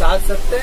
70,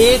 1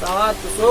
700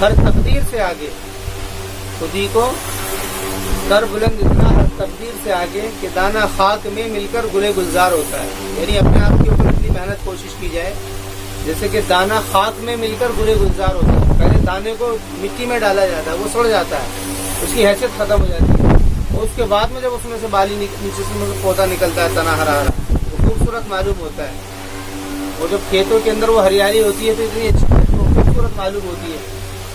ہر تقدیر سے آگے، خودی کو سر بلند اتنا ہر تقدیر سے آگے کہ دانہ خاک میں مل کر گلے گلزار ہوتا ہے. یعنی اپنے آپ کے اوپر اتنی محنت کوشش کی جائے جیسے کہ دانہ خاک میں مل کر گلے گلزار ہوتا ہے. پہلے دانے کو مٹی میں ڈالا جاتا ہے، وہ سڑ جاتا ہے، اس کی حیثیت ختم ہو جاتی ہے، اور اس کے بعد میں جب اس میں سے بالی نیچے سے پودا نکلتا ہے تنا ہرا ہرا، وہ خوبصورت معلوم ہوتا ہے. اور جب کھیتوں کے اندر وہ ہریالی ہوتی ہے تو اتنی اچھی خوبصورت معلوم ہوتی ہے.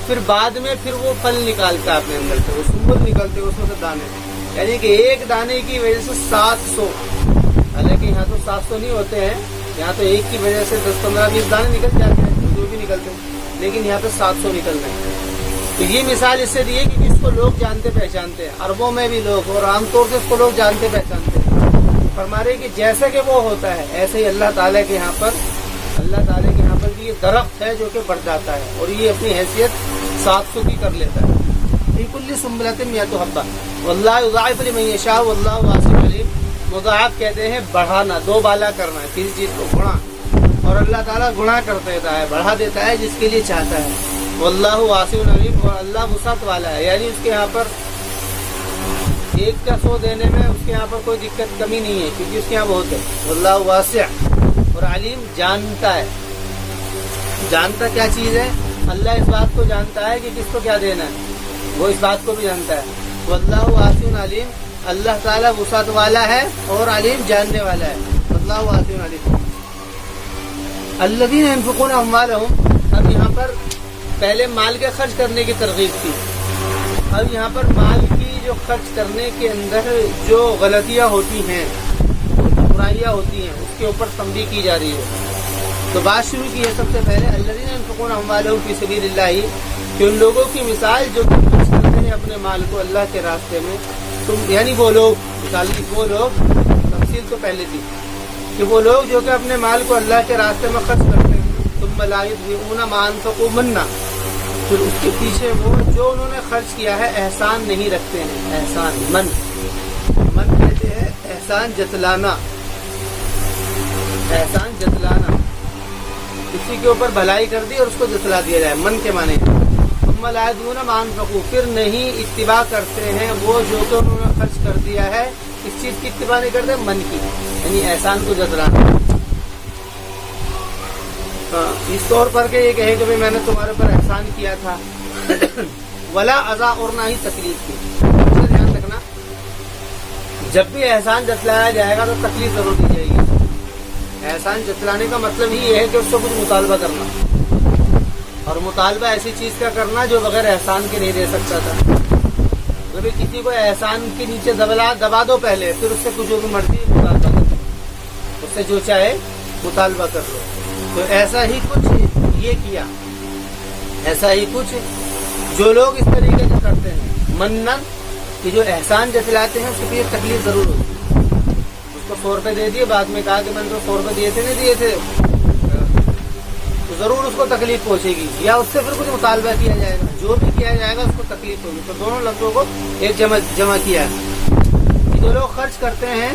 پھر بعد میں پھر وہ پھل نکالتا ہے اپنے اندر سے، وہ سنبل نکلتے ہیں اس میں سے دانے، یعنی کہ ایک دانے کی وجہ سے 700، حالانکہ یہاں تو 700 نہیں ہوتے ہیں، یہاں تو ایک کی وجہ سے 10 15 20 دانے نکل جاتے ہیں، جو بھی نکلتے ہیں، لیکن یہاں پہ 700 نکل رہے ہیں. تو یہ مثال اس سے دی ہے کہ اس کو لوگ جانتے پہچانتے ہیں، عربوں میں بھی لوگ، اور عام طور سے اس کو لوگ جانتے پہچانتے ہیں. فرما رہے کہ جیسے کہ وہ ہوتا ہے ایسے ہی اللہ تعالیٰ کے یہاں پر بھی یہ درخت ہے جو کہ بڑھ جاتا ہے، اور یہ اپنی حیثیت 700 کی کر لیتا ہے. فی کل سنبلۃ مئۃ حبۃ واللہ یضاعف لمن یشاء واللہ واسع علیم. مضاعف کہتے ہیں بڑھانا، دو بالا کرنا ہے کسی چیز کو، گنا، اور اللہ تعالیٰ گنا کر دیتا ہے، بڑھا دیتا ہے جس کے لیے چاہتا ہے. واللہ واسع علیم، اور اللہ وسعت والا ہے، یعنی اس کے یہاں پر 1 کا 100 دینے میں اس کے یہاں پر کوئی دقت کمی نہیں ہے، کیونکہ اس کے یہاں بہت ہے. واللہ واسع، اور علیم جانتا ہے. جانتا کیا چیز ہے؟ اللہ اس بات کو جانتا ہے کہ کس کو کیا دینا ہے، وہ اس بات کو بھی جانتا ہے. واللہ واسع علیم، اللہ تعالیٰ وسعت والا ہے اور علیم جاننے والا ہے. واللہ واسع علیم. الذین ينفقون اموالهم، اب یہاں پر پہلے مال کے خرچ کرنے کی ترغیب تھی، اب یہاں پر مال کی جو خرچ کرنے کے اندر جو غلطیاں ہوتی ہیں، برائیاں ہوتی ہیں، اس کے اوپر تنبیہ کی جا رہی ہے. تو بات شروع کی ہے سب سے پہلے الذین ينفقون اموالهم فی سبیل اللہ، کہ ان لوگوں کی مثال جو کہ خرچ کرتے ہیں اپنے مال کو اللہ کے راستے میں. یعنی وہ لوگ، مثال کی وہ لوگ، تفصیل تو پہلے تھی کہ وہ لوگ جو کہ اپنے مال کو اللہ کے راستے میں خرچ کرتے ہیں، ثم لا یتبعون ما انفقوا منا، پھر اس کے پیچھے وہ جو انہوں نے خرچ کیا ہے احسان نہیں رکھتے ہیں. احسان، من کہتے ہیں احسان جتلانا، احسان جتلانا، کسی کے اوپر بھلائی کر دی اور اس کو جتلا دیا جائے، من کے معنی. ثم لا یتبعون ما انفقوا، پھر نہیں اتباع کرتے ہیں وہ جو کہ انہوں نے خرچ کر دیا ہے. اس چیز کی اتباع نہیں کرتے، من کی، یعنی احسان کو جتلانا. اس طور پر کہ یہ کہے کہ میں نے تمہارے اوپر احسان کیا تھا. ولا اذا، اور نہ ہی تکلیف کی. دھیان رکھنا، جب بھی احسان جتلایا جائے گا تو تکلیف ضرور دی جائے گی. احسان جتلانے کا مطلب ہی یہ ہے کہ اس کو کچھ مطالبہ کرنا، اور مطالبہ ایسی چیز کا کرنا جو بغیر احسان کے نہیں دے سکتا تھا. جب کسی کو احسان کے نیچے دبا دو پہلے، پھر اس سے کچھ جو مرضی مطالبہ کرو، اس سے جو چاہے مطالبہ کر لو. تو ایسا ہی کچھ یہ کیا، ایسا ہی کچھ جو لوگ اس طریقے سے کرتے ہیں منن، کہ جو احسان جتلاتے ہیں اس کے پیچھے تکلیف ضرور ہوتی ہے. اس کو 100 روپے دے دیے، بعد میں کہا کہ میں نے تو 100 روپے دیے تھے، نہیں دیے تھے، تو ضرور اس کو تکلیف پہنچے گی، یا اس سے پھر کچھ مطالبہ کیا جائے گا، جو بھی کیا جائے گا اس کو تکلیف ہوگی. تو دونوں لفظوں کو ایک جمع کیا ہے. جو لوگ خرچ کرتے ہیں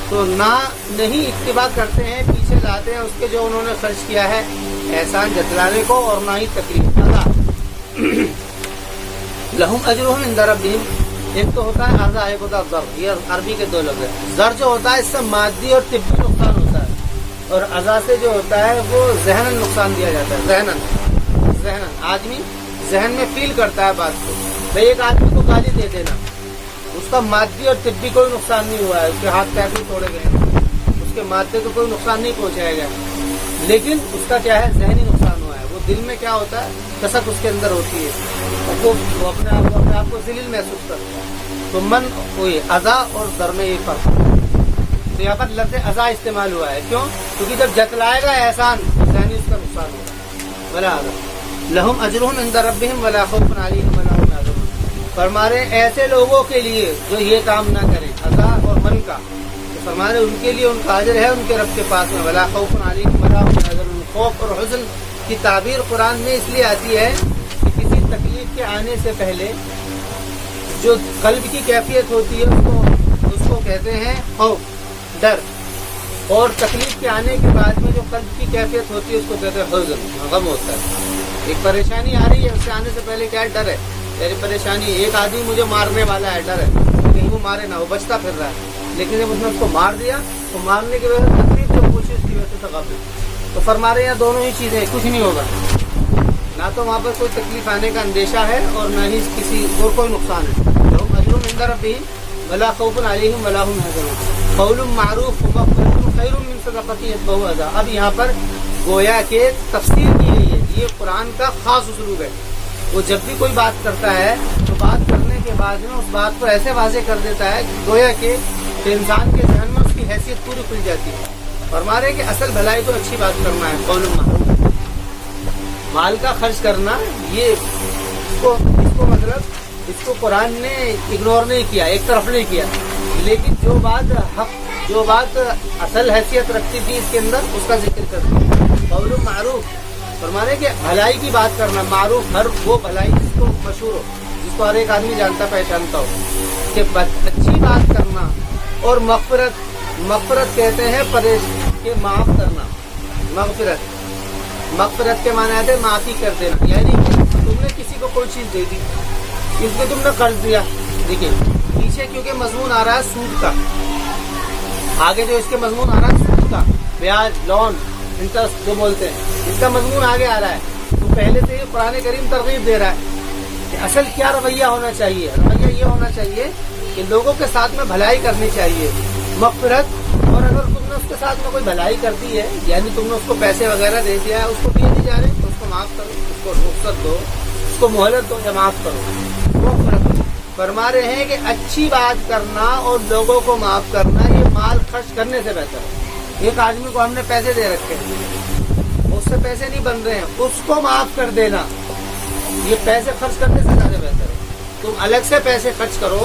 تو نہیں اتباع کرتے ہیں، پیچھے لاتے ہیں اس کے جو انہوں نے خرچ کیا ہے احسان جتلانے کو، اور نہ ہی تکلیف. لہم اجرہم عند ربہم، ایک تو ہوتا ہے اعضاء، ایک ہوتا ہے ضر. یہ عربی کے 2 لفظ ہیں. ضر جو ہوتا ہے اس سے مادی اور طبی نقصان ہوتا ہے، اور اعضاء سے جو ہوتا ہے وہ ذہناً نقصان دیا جاتا ہے. ذہناً آدمی ذہن میں فیل کرتا ہے بات کو. بھائی ایک آدمی کو گالی دے دینا، اس کا مادی اور طبی کوئی نقصان نہیں ہوا ہے، اس کے ہاتھ پیر نہیں توڑے گئے، اس کے مادے کو کوئی نقصان نہیں پہنچایا گیا، لیکن اس کا کیا ہے ذہنی نقصان ہوا ہے. وہ دل میں کیا ہوتا ہے، کسک اس کے اندر ہوتی ہے، وہ اپنے آپ کو ذلیل محسوس کرتا ہے. تو من ہوئی اذا اور ضر میں یہ فرق ہے. تو یہاں پر لفظ اذا استعمال ہوا ہے، کیوں؟ کیونکہ جب جتلائے گا احسان تو ذہنی اس کا نقصان ہوگا. ولا لہم اجرہم عند ربہم ولا خوف علیہم ولا هم يحزنون. فرما رہے ایسے لوگوں کے لیے جو یہ کام نہ کریں، اذا اور من کا، تو فرما رہے ان کے لیے ان کا اجر ہے ان کے رب کے پاس میں. ولا خوف علیہم ولا هم يحزنون. خوف اور حزن کی تعبیر قرآن میں اس لیے آتی ہے کہ کسی تکلیف کے آنے سے پہلے جو قلب کی کیفیت ہوتی ہے اس کو کہتے ہیں خوف، ڈر، اور تکلیف کے آنے کے بعد میں جو قلب کی کیفیت ہوتی ہے اس کو کہتے ہیں حزن، غم ہوتا ہے. ایک پریشانی آ رہی ہے، اس سے آنے سے پہلے کیا ہے؟ ڈر ہے، میری پریشانی، ایک آدمی مجھے مارنے والا ہے، ڈر ہے کہیں وہ مارے نہ، وہ بچتا پھر رہا ہے، لیکن جب اس نے اس کو مار دیا تو مارنے کی وجہ سے تکلیف جو کوشش کی وجہ سے تغافل، تو فرما رہے ہیں دونوں ہی چیزیں، کچھ نہیں ہوگا، نہ تو وہاں پر کوئی تکلیف آنے کا اندیشہ ہے اور نہ ہی کسی اور کوئی نقصان ہے۔ لہم اجر عند ربہم ولا خوف علیہم ولا هم يحزنون، قول معروف ومغفرۃ خیر من صدقۃ یتبعها اذی۔ اب یہاں پر گویا کہ تفسیر کی گئی ہے، یہ قرآن کا خاص اسلوب ہے، وہ جب بھی کوئی بات کرتا ہے تو بات کرنے کے بعد میں اس بات کو ایسے واضح کر دیتا ہے کہ گویا کہ انسان کے ذہن میں اس کی حیثیت پوری کھل جاتی ہے۔ فرما رہے کہ اصل بھلائی تو اچھی بات کرنا ہے، قول معروف، مال کا خرچ کرنا، یہ اس کو قرآن نے اگنور نہیں کیا، ایک طرف نہیں کیا، لیکن جو بات اصل حیثیت رکھتی تھی اس کے اندر اس کا ذکر کرتی ہے۔ قول معروف فرما رہے کہ بھلائی کی بات کرنا، معروف ہر وہ بھلائی جس کو مشہور ہو، جس کو ہر ایک آدمی جانتا پہچانتا ہو، کہ اچھی بات کرنا، اور مغفرت کہتے ہیں کہ معاف کرنا، مغفرت کے معنی ہے معافی کر دینا، یعنی تم نے کسی کو کوئی چیز دے دی، اس کو تم نے قرض دیا، دیکھیے پیچھے کیونکہ مضمون آ رہا ہے سود کا، آگے جو اس کے مضمون آ رہا ہے سود کا، بیاج، لون، انٹرسٹ جو بولتے ہیں، اس کا مضمون آگے آ رہا ہے، تو پہلے سے ہی قرآن کریم ترغیب دے رہا ہے کہ اصل کیا رویہ ہونا چاہیے، رویہ یہ ہونا چاہیے کہ لوگوں کے ساتھ میں بھلائی کرنی چاہیے، مغفرت، اور اگر تم نے اس کے ساتھ میں کوئی بھلائی کر دی ہے، یعنی تم نے اس کو پیسے وغیرہ دے دیا ہے، اس کو دیے نہیں جا رہے تو اس کو معاف کرو، اس کو رخصت دو، اس کو مہلت دو یا معاف کرو، مغفرت۔ فرما رہے ہیں کہ اچھی بات کرنا اور لوگوں کو معاف کرنا یہ مال خرچ کرنے سے بہتر ہے۔ ایک آدمی کو ہم نے پیسے دے رکھے ہیں، اس سے پیسے نہیں بن رہے ہیں، اس کو معاف کر دینا یہ پیسے خرچ کرنے سے زیادہ بہتر ہے۔ تم الگ سے پیسے خرچ کرو،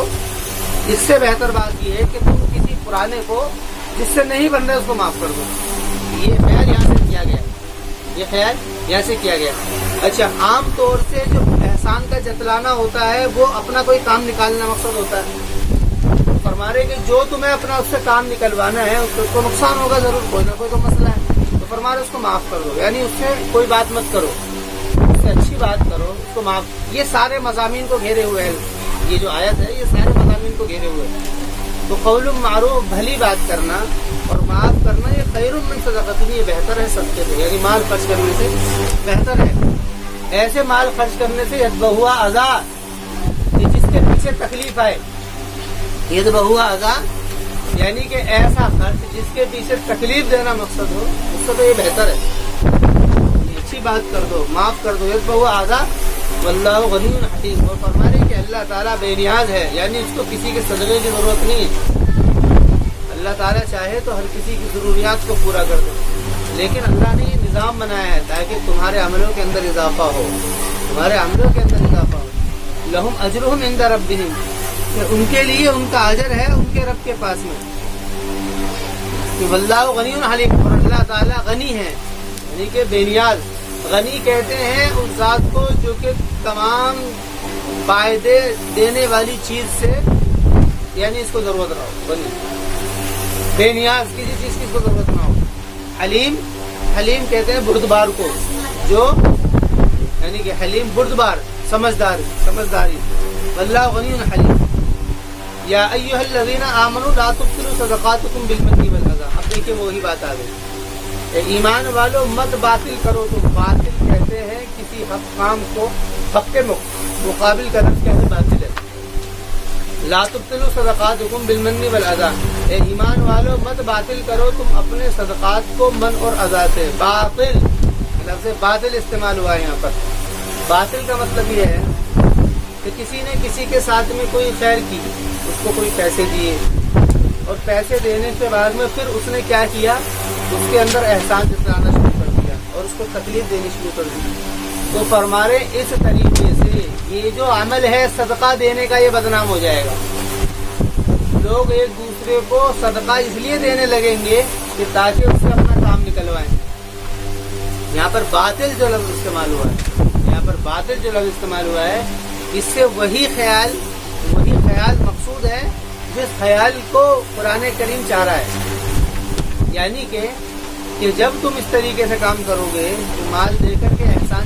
اس سے بہتر بات یہ ہے کہ تم کسی پرانے کو جس سے نہیں بن رہے اس کو معاف کر دو۔ یہ خیال یہاں سے کیا گیا، اچھا، عام طور سے جو احسان کا جتلانا ہوتا ہے وہ اپنا کوئی کام نکالنا مقصد ہوتا ہے۔ فرما رہے کہ جو تمہیں اپنا اس سے کام نکلوانا ہے اس کو نقصان ہوگا ضرور، کوئی نہ کوئی تو مسئلہ ہے، تو فرما رہے اس کو معاف کر دو، یعنی اس سے کوئی بات مت کرو، اس سے اچھی بات کرو، اس کو معاف۔ یہ سارے مضامین کو گھیرے ہوئے ہے، یہ جو آیت ہے یہ سارے مضامین کو گھیرے ہوئے ہیں۔ تو قول معروف، بھلی بات کرنا اور معاف کرنا، یہ خیر من صدقۃ، یہ بہتر ہے صدقے سے، یعنی مال خرچ کرنے سے بہتر ہے۔ ایسے مال خرچ کرنے سے یتبعہ اذی، جس کے پیچھے تکلیف آئے، یتبعہ اذی یعنی کہ ایسا خرچ جس کے پیچھے تکلیف دینا مقصد ہو، اس سے تو یہ بہتر ہے، اچھی بات کر دو، معاف کر دو، یتبعہ اذی واللہ غنی حکیم۔ اور فرما رہے کہ اللہ تعالیٰ بے نیاز ہے، یعنی اس کو کسی کے صدقے کی ضرورت نہیں ہے، اللہ تعالیٰ چاہے تو ہر کسی کی ضروریات کو پورا کر دے، لیکن اللہ نے یہ نظام بنایا ہے تاکہ تمہارے عملوں کے اندر اضافہ ہو، لہم اجرہم عند ربہم، کہ ان کے لیے ان کا اجر ہے ان کے رب کے پاس میں، کہ واللہ غنی حلیم، اور اللہ تعالیٰ غنی ہے، یعنی کہ بے نیاز۔ غنی کہتے ہیں اس ذات کو جو کہ تمام فائدے دینے والی چیز سے، یعنی اس کو ضرورت نہ ہو، غنی بے نیاز، کسی چیز کی اس کو ضرورت نہ ہو۔ حلیم کہتے ہیں بردبار کو، جو یعنی کہ حلیم بردبار، سمجھداری۔ واللہ غنی حلیم۔ یا ایھا الذین آمنوا لا تبطلوا صدقاتکم بالمن والأذی۔ اب دیکھیں وہی بات آ گئی، ایمان والو مت باطل کرو، تو باطل کہتے ہیں کسی حق کام کو حق کے مقابل کا لفظ کہتے باطل ہے۔ لا تبطلوا صدقاتکم بالمن والأذی، اے ایمان والو مت باطل کرو تم اپنے صدقات کو من اور اذا سے۔ باطل لفظ باطل استعمال ہوا ہے یہاں پر۔ باطل کا مطلب یہ ہے کہ کسی نے کسی کے ساتھ میں کوئی خیر کی، اس کو کوئی پیسے دیے، اور پیسے دینے کے بعد میں پھر اس نے کیا کیا، اس کے اندر احسان جتلانا شروع کر دیا اور اس کو تکلیف دینی شروع کر دی، تو فرمارے اس طریقے سے یہ جو عمل ہے صدقہ دینے کا یہ بدنام ہو جائے گا۔ لوگ ایک دوسرے کو صدقہ اس لیے دینے لگیں گے کہ تاکہ اس سے اپنا کام نکلوائیں۔ یہاں پر باطل جو لفظ استعمال ہوا ہے، اس سے وہی خیال مقصود ہے جس خیال کو قرآن کریم چاہ رہا ہے، یعنی کہ جب تم اس طریقے سے کام کرو گے تو مال دے کر کے احسان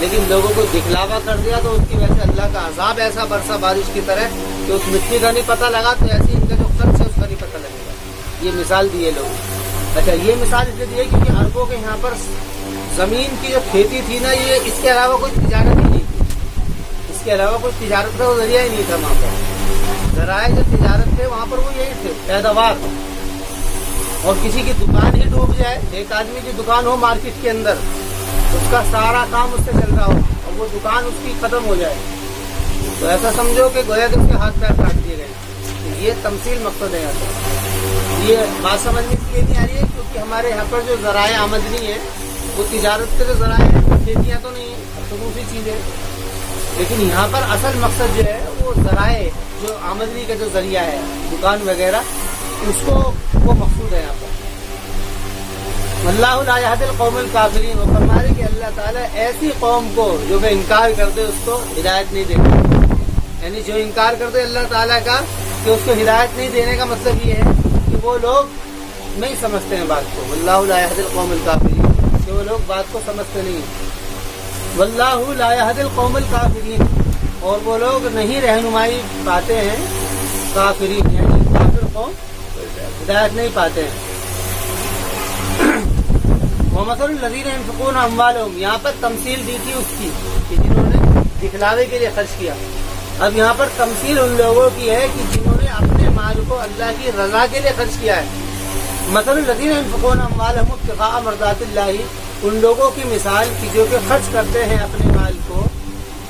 لیکن لوگوں کو دکھلاوا کر دیا تو اس کی وجہ سے اللہ کا عذاب ایسا برسا بارش کی طرح کہ اس مٹی کا نہیں پتہ لگا تو ایسے ان کا جو خرچ ہے اس کا نہیں پتہ لگے گا. یہ مثال دیے لوگ. اچھا یہ مثال اس لیے دی ہے کیونکہ عربوں کے یہاں پر زمین کی جو کھیتی تھی نا یہ اس کے علاوہ کوئی تجارت ہی نہیں تھی. اس کے علاوہ کوئی تجارت کا ذریعہ ہی نہیں تھا وہاں پر. ذرائع جو تجارت تھے وہاں پر وہ یہی تھے پیداوار. اور کسی کی دکان ہی ڈوب جائے, ایک آدمی کی دکان ہو مارکیٹ کے اندر, اس کا سارا کام اس سے چل رہا ہو اور وہ دکان اس کی ختم ہو جائے تو ایسا سمجھو کہ گویا کہ اس کے ہاتھ پیر کاٹ دیے گئے. یہ تمثیل مقصد ہے یہاں پر. یہ بات سمجھنے کے لیے نہیں آ رہی ہے کیونکہ ہمارے یہاں پر جو ذرائع آمدنی ہے وہ تجارت کے جو ذرائع ہیں, کھیتیاں تو نہیں ہیں, تو دوسری چیز ہے. لیکن یہاں پر اصل مقصد جو ہے وہ ذرائع جو آمدنی کا جو ذریعہ ہے دکان وغیرہ اس کو وہ مقصود ہے یہاں پر. واللہ لا یہدی القوم الکافرین. وہ فرما رہے کہ اللہ تعالیٰ ایسی قوم کو جو کہ انکار کرتے اس کو ہدایت نہیں دیتا. یعنی جو انکار کرتے اللہ تعالیٰ کا کہ اس کو ہدایت نہیں دینے کا مطلب یہ ہے کہ وہ لوگ نہیں سمجھتے ہیں بات کو. واللہ لا یہدی القوم الکافرین کہ وہ لوگ بات کو سمجھتے نہیں ہیں. واللہ لا یہدی القوم الکافرین اور وہ لوگ نہیں رہنمائی پاتے ہیں کافرین یعنی کافر قوم ہدایت نہیں پاتے ہیں. وَمَثَلُ الَّذِينَ يُنْفِقُونَ أَمْوَالَهُمْ یہاں پر تمثیل دی تھی اس کی کہ جنہوں نے دکھلاوے کے لیے خرچ کیا. اب یہاں پر تمثیل ان لوگوں کی ہے کہ جنہوں نے اپنے مال کو اللہ کی رضا کے لیے خرچ کیا ہے. مَثَلُ الَّذِينَ يُنْفِقُونَ أَمْوَالَهُمْ ابْتِغَاءَ مَرْضَاتِ اللَّهِ ان لوگوں کی مثال کی جو کہ خرچ کرتے ہیں اپنے مال کو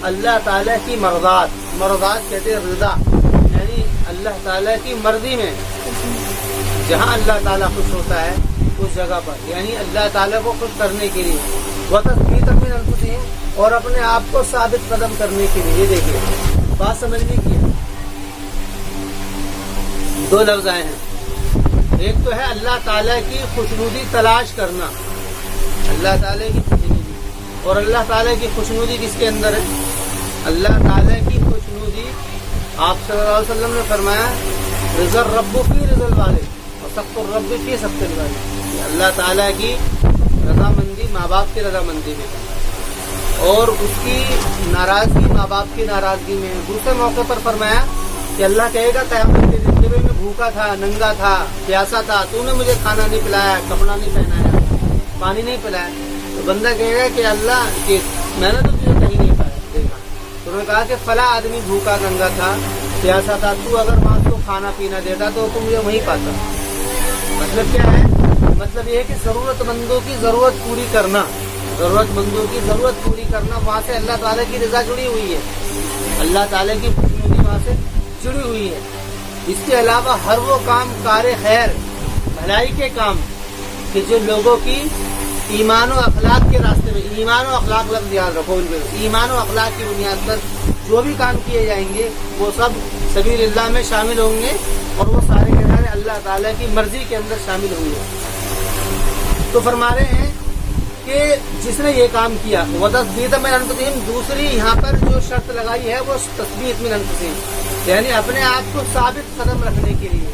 اللہ تعالیٰ کی مرضات. مرضات کہتے ہیں رضا, یعنی اللہ تعالیٰ کی مرضی میں جہاں اللہ تعالیٰ خوش ہوتا ہے اس جگہ پر, یعنی اللہ تعالیٰ کو خوش کرنے کے لیے. وَتَثْبِيتًا مِنْ أَنفُسِهِمْ اور اپنے آپ کو ثابت قدم کرنے کے لیے. یہ دیکھیے بات سمجھنے کی ہے. دو لفظ آئے ہیں. ایک تو ہے اللہ تعالیٰ کی خوشنودی تلاش کرنا, اللہ تعالیٰ کی خوشنودی. اور اللہ تعالیٰ کی خوشنودی کس کے اندر ہے؟ اللہ تعالیٰ کی خوشنودی آپ صلی اللہ علیہ وسلم نے فرمایا رضا الرب فی رضا الوالد اور سخط الرب فی سخط الوالد. اللہ تعالیٰ کی رضامندی ماں باپ کی رضامندی میں اور اس کی ناراضگی ماں باپ کی ناراضگی میں. دوسرے موقع پر فرمایا کہ اللہ کہے گا قیامت کے دن جب میں بھوکا تھا, ننگا تھا, پیاسا تھا, تو نے مجھے کھانا نہیں پلایا, کپڑا نہیں پہنایا, پانی نہیں پلایا. تو بندہ کہے گا کہ اللہ کہ میں نے تو تجھے کہیں نہیں پایا دیکھا. تو انہوں نے کہا کہ فلاں آدمی بھوکا ننگا تھا, پیاسا تھا, تو اگر وہاں کو کھانا پینا دیتا تو مجھے وہیں پاتا. مطلب کیا ہے؟ مطلب یہ ہے کہ ضرورت مندوں کی ضرورت پوری کرنا, ضرورت مندوں کی ضرورت پوری کرنا, وہاں سے اللہ تعالیٰ کی رضا جڑی ہوئی ہے, اللہ تعالیٰ کی خوشنودی وہاں سے جڑی ہوئی ہے. اس کے علاوہ ہر وہ کام کار خیر بھلائی کے کام کہ جو لوگوں کی ایمان و اخلاق کے راستے میں, ایمان و اخلاق لفظ یاد رکھو, ایمان و اخلاق کی بنیاد پر جو بھی کام کیے جائیں گے وہ سب سبیل اللہ میں شامل ہوں گے اور وہ سارے کے سارے اللہ تعالیٰ کی مرضی کے اندر شامل ہوں گے. تو فرما رہے ہیں کہ جس نے یہ کام کیا وَتَثْبِيتًا مِنْ أَنفُسِهِمْ دوسری یہاں پر جو شرط لگائی ہے وہ تثبیت من انفسہم یعنی اپنے آپ کو ثابت قدم رکھنے کے لیے.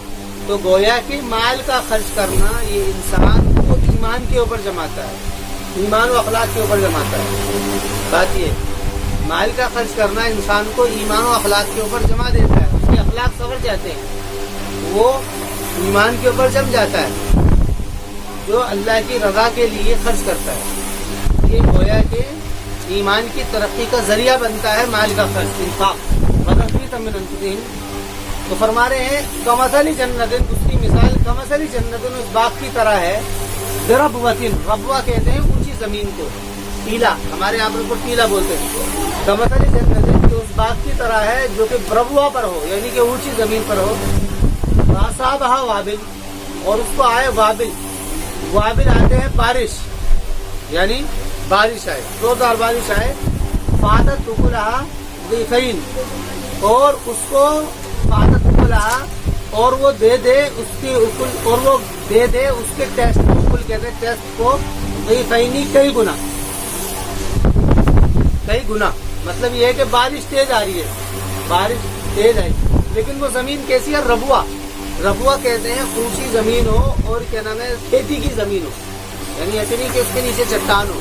تو گویا کہ مال کا خرچ کرنا یہ انسان کو ایمان کے اوپر جماتا ہے, ایمان و اخلاق کے اوپر جماتا ہے. بات یہ مال کا خرچ کرنا انسان کو ایمان و اخلاق کے اوپر جما دیتا ہے, اس کے اخلاق سنور جاتے ہیں, وہ ایمان کے اوپر جم جاتا ہے. جو اللہ کی رضا کے لیے خرچ کرتا ہے یہ گویا کہ ایمان کی ترقی کا ذریعہ بنتا ہے مال کا خرچ, انفاق. تو فرما رہے ہیں کمثل جنت, اس کی مثال کمثل جنت اس باغ کی طرح ہے. بربوۃ, ربوہ کہتے ہیں اونچی زمین کو, ٹیلا, ہمارے یہاں پر ٹیلا بولتے ہیں. کمثل جنت اس باغ کی طرح ہے جو کہ بربوہ پر ہو یعنی کہ اونچی زمین پر ہو. فاصابها وابل اور اس کو آئے وابل, وابل آتے ہیں بارش, یعنی بارش آئے, زوردار بارش آئے. فاتت اکلھا ضعفین اور اس کو فاتت اکلھا اور وہ دے دے اس کی اکل اور وہ دے دے اس کے ٹیسٹ, اکل کہتے ہیں ٹیسٹ کو, ضعفین کئی گنا, کئی گنا. مطلب یہ ہے کہ بارش تیز آ رہی ہے, بارش تیز آئی لیکن وہ زمین کیسی ہے؟ ربوہ. ربوہ کہتے ہیں اونچی زمین ہو اور کیا نام ہے کھیتی کی زمین ہو, یعنی ایسے نہیں کہ اس کے نیچے چٹان ہو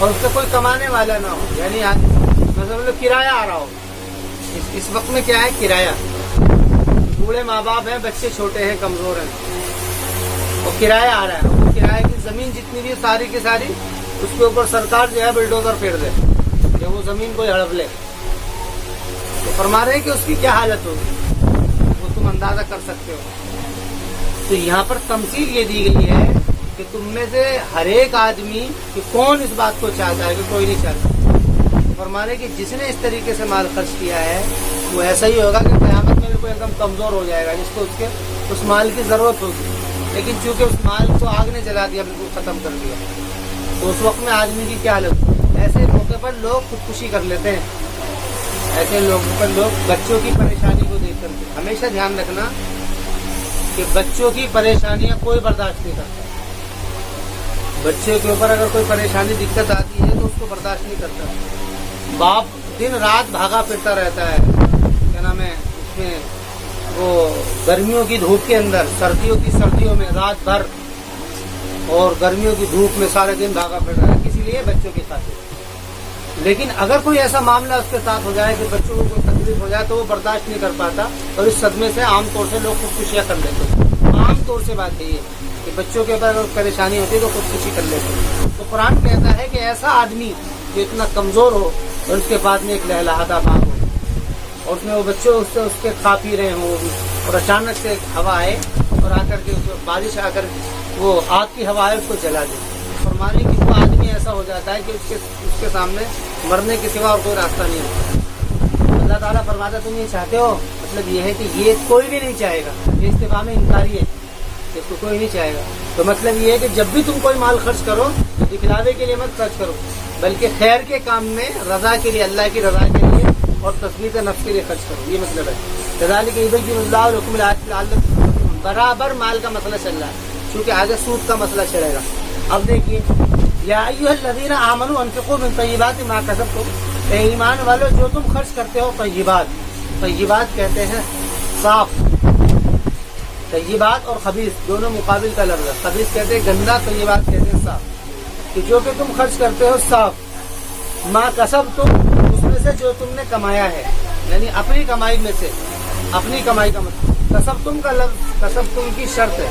اور اس کا کوئی کمانے والا نہ ہو، یعنی مطلب کرایہ آ رہا ہو. اس وقت میں کیا ہے؟ کرایہ. بوڑھے ماں باپ ہیں، بچے چھوٹے ہیں، کمزور ہیں، اور کرایہ آ رہا ہے. وہ کرایہ کی زمین جتنی بھی ساری کی ساری اس کے اوپر سرکار جو ہے بلڈوزر پھیر دے کہ وہ زمین کو ہڑپ لے. تو فرما رہے ہیں کہ اس کی کیا حالت ہوگی وہ تم اندازہ کر سکتے ہو. تو یہاں پر تمثیل یہ دی گئی ہے کہ تم میں سے ہر ایک آدمی کہ کون اس بات کو چاہتا ہے کہ کوئی نہیں چاہتا. فرما رہے کہ جس نے اس طریقے سے مال خرچ کیا ہے وہ ایسا ہی ہوگا کہ قیامت میں بالکل ایک دم کمزور ہو جائے گا، جس کو اس مال کی ضرورت ہوگی. لیکن چونکہ اس مال کو آگ نے جلا دیا، بالکل ختم کر دیا، تو اس وقت میں آدمی کی کیا حالت ہوگی. ایسے موقع پر لوگ خودکشی کر لیتے ہیں. ایسے موقع پر لوگ بچوں کی پریشانی کو دیکھ کر کے ہمیشہ دھیان رکھنا کہ بچوں کی پریشانیاں کوئی برداشت نہیں کرتا. بچے کے اوپر اگر کوئی پریشانی دقت آتی ہے تو اس کو برداشت نہیں کرتا. باپ دن رات بھاگا پھرتا رہتا ہے، کیا نام ہے اس میں، وہ گرمیوں کی دھوپ کے اندر، سردیوں میں رات بھر، اور گرمیوں کی دھوپ میں سارے دن بھاگا پھر رہا ہے، کسی لیے بچوں کی خاطر. لیکن اگر کوئی ایسا معاملہ اس کے ساتھ ہو جائے کہ بچوں کو کوئی تکلیف ہو جائے تو وہ برداشت نہیں کر پاتا، اور اس صدمے سے عام طور سے لوگ خودکشیاں کر لیتے ہیں. عام طور سے بات یہی ہے کہ بچوں کے اوپر اگر پریشانی ہوتی ہے تو خودکشی کر لیتے ہیں. تو قرآن کہتا ہے کہ ایسا آدمی جو اتنا کمزور ہو اور اس کے پاس میں ایک لہلہاتا باغ ہو، اور اس میں وہ بچے اس کے کھا پی رہے ہوں، اور اچانک سے ایک ہوا آئے اور آ کر کے بارش آ کر وہ آگ کی ہوا آئے اس کو جلا دے. فرمانے کہ وہ آدمی ایسا ہو جاتا ہے کہ اس کے سامنے مرنے کے سوا اور کوئی راستہ نہیں ہوتا. اللہ تعالیٰ فرماتا تم یہ چاہتے ہو، مطلب یہ ہے کہ یہ کوئی بھی نہیں چاہے گا. یہ استفہام انکاری ہے، اس کو کوئی نہیں چاہے گا. تو مطلب یہ ہے کہ جب بھی تم کوئی مال خرچ کرو تو دکھلاوے کے لیے مت خرچ کرو، بلکہ خیر کے کام میں رضا کے لیے، اللہ کی رضا کے لیے اور تثبیت نفس کے لیے خرچ کرو. یہ مطلب ہے. ذالک یبین اللہ لکم الآیات لعلکم، برابر مال کا مسئلہ چل رہا ہے کیونکہ آگے سود کا مسئلہ چلے گا. اب دیکھیے، یا ایھا الذین آمنوا انفقوا من طیبات ما کسبتم، اے ایمان والو جو تم خرچ کرتے ہو طیبات کہتے ہیں صاف. طیبات اور خبیث دونوں مقابل کا لفظ ہے. خبیث کہتے ہیں گندا، طیبات کہتے ہیں صاف. کہ جو کہ تم خرچ کرتے ہو صاف، ما کسبتم اس میں سے جو تم نے کمایا ہے، یعنی اپنی کمائی میں سے. اپنی کمائی کا مطلب کسبتم کا لفظ کسبتم کی شرط ہے.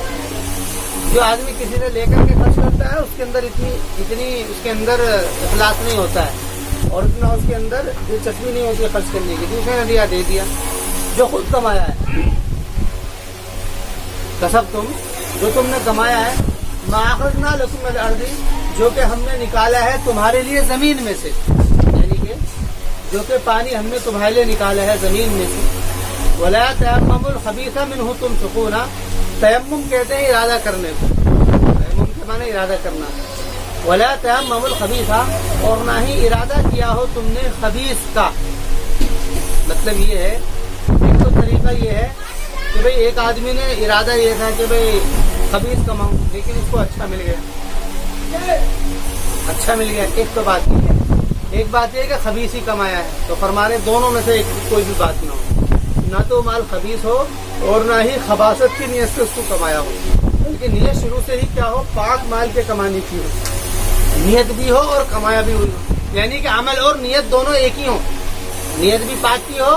جو آدمی کسی سے لے کر کے خرچ کرتا ہے اس کے اندر اتنی اس کے اندر اخلاص نہیں ہوتا ہے، اور اتنا اس کے اندر دلچسپی نہیں ہوتی ہے خرچ کرنے کی. دوسرے نے دیا دے دیا. جو خود کمایا ہے کسبتم، جو تم نے کمایا ہے، ما اخرجنا لکم من الارض، جو کہ ہم نے نکالا ہے تمہارے لیے زمین میں سے، یعنی کہ جو کہ پانی ہم نے تمہارے لیے نکالا ہے زمین میں سے. ولا تیمموا الخبیث منہ تنفقون، تیمم کہتے ہیں ارادہ کرنے کو. تیمم کے معنی ارادہ کرنا. ولا تیمموا الخبیث، اور نہ ہی ارادہ کیا ہو تم نے خبیث کا. مطلب یہ ہے، ایک تو طریقہ یہ ہے کہ بھئی ایک آدمی نے ارادہ یہ تھا کہ بھئی خبیث کماؤں، لیکن اس کو اچھا مل گیا. ایک تو بات یہ ہے. ایک بات یہ ہے کہ خبیث ہی کمایا ہے. تو فرما رہے دونوں میں سے کوئی بھی بات نہ ہو، نہ تو مال خبیث ہو اور نہ ہی خباثت کی نیت سے اس کو کمایا ہو، بلکہ نیت شروع سے ہی کیا ہو، پاک مال کے کمانے کی ہو. نیت بھی ہو اور کمایا بھی ہوئی ہو، یعنی کہ عمل اور نیت دونوں ایک ہی ہو. نیت بھی پاک کی ہو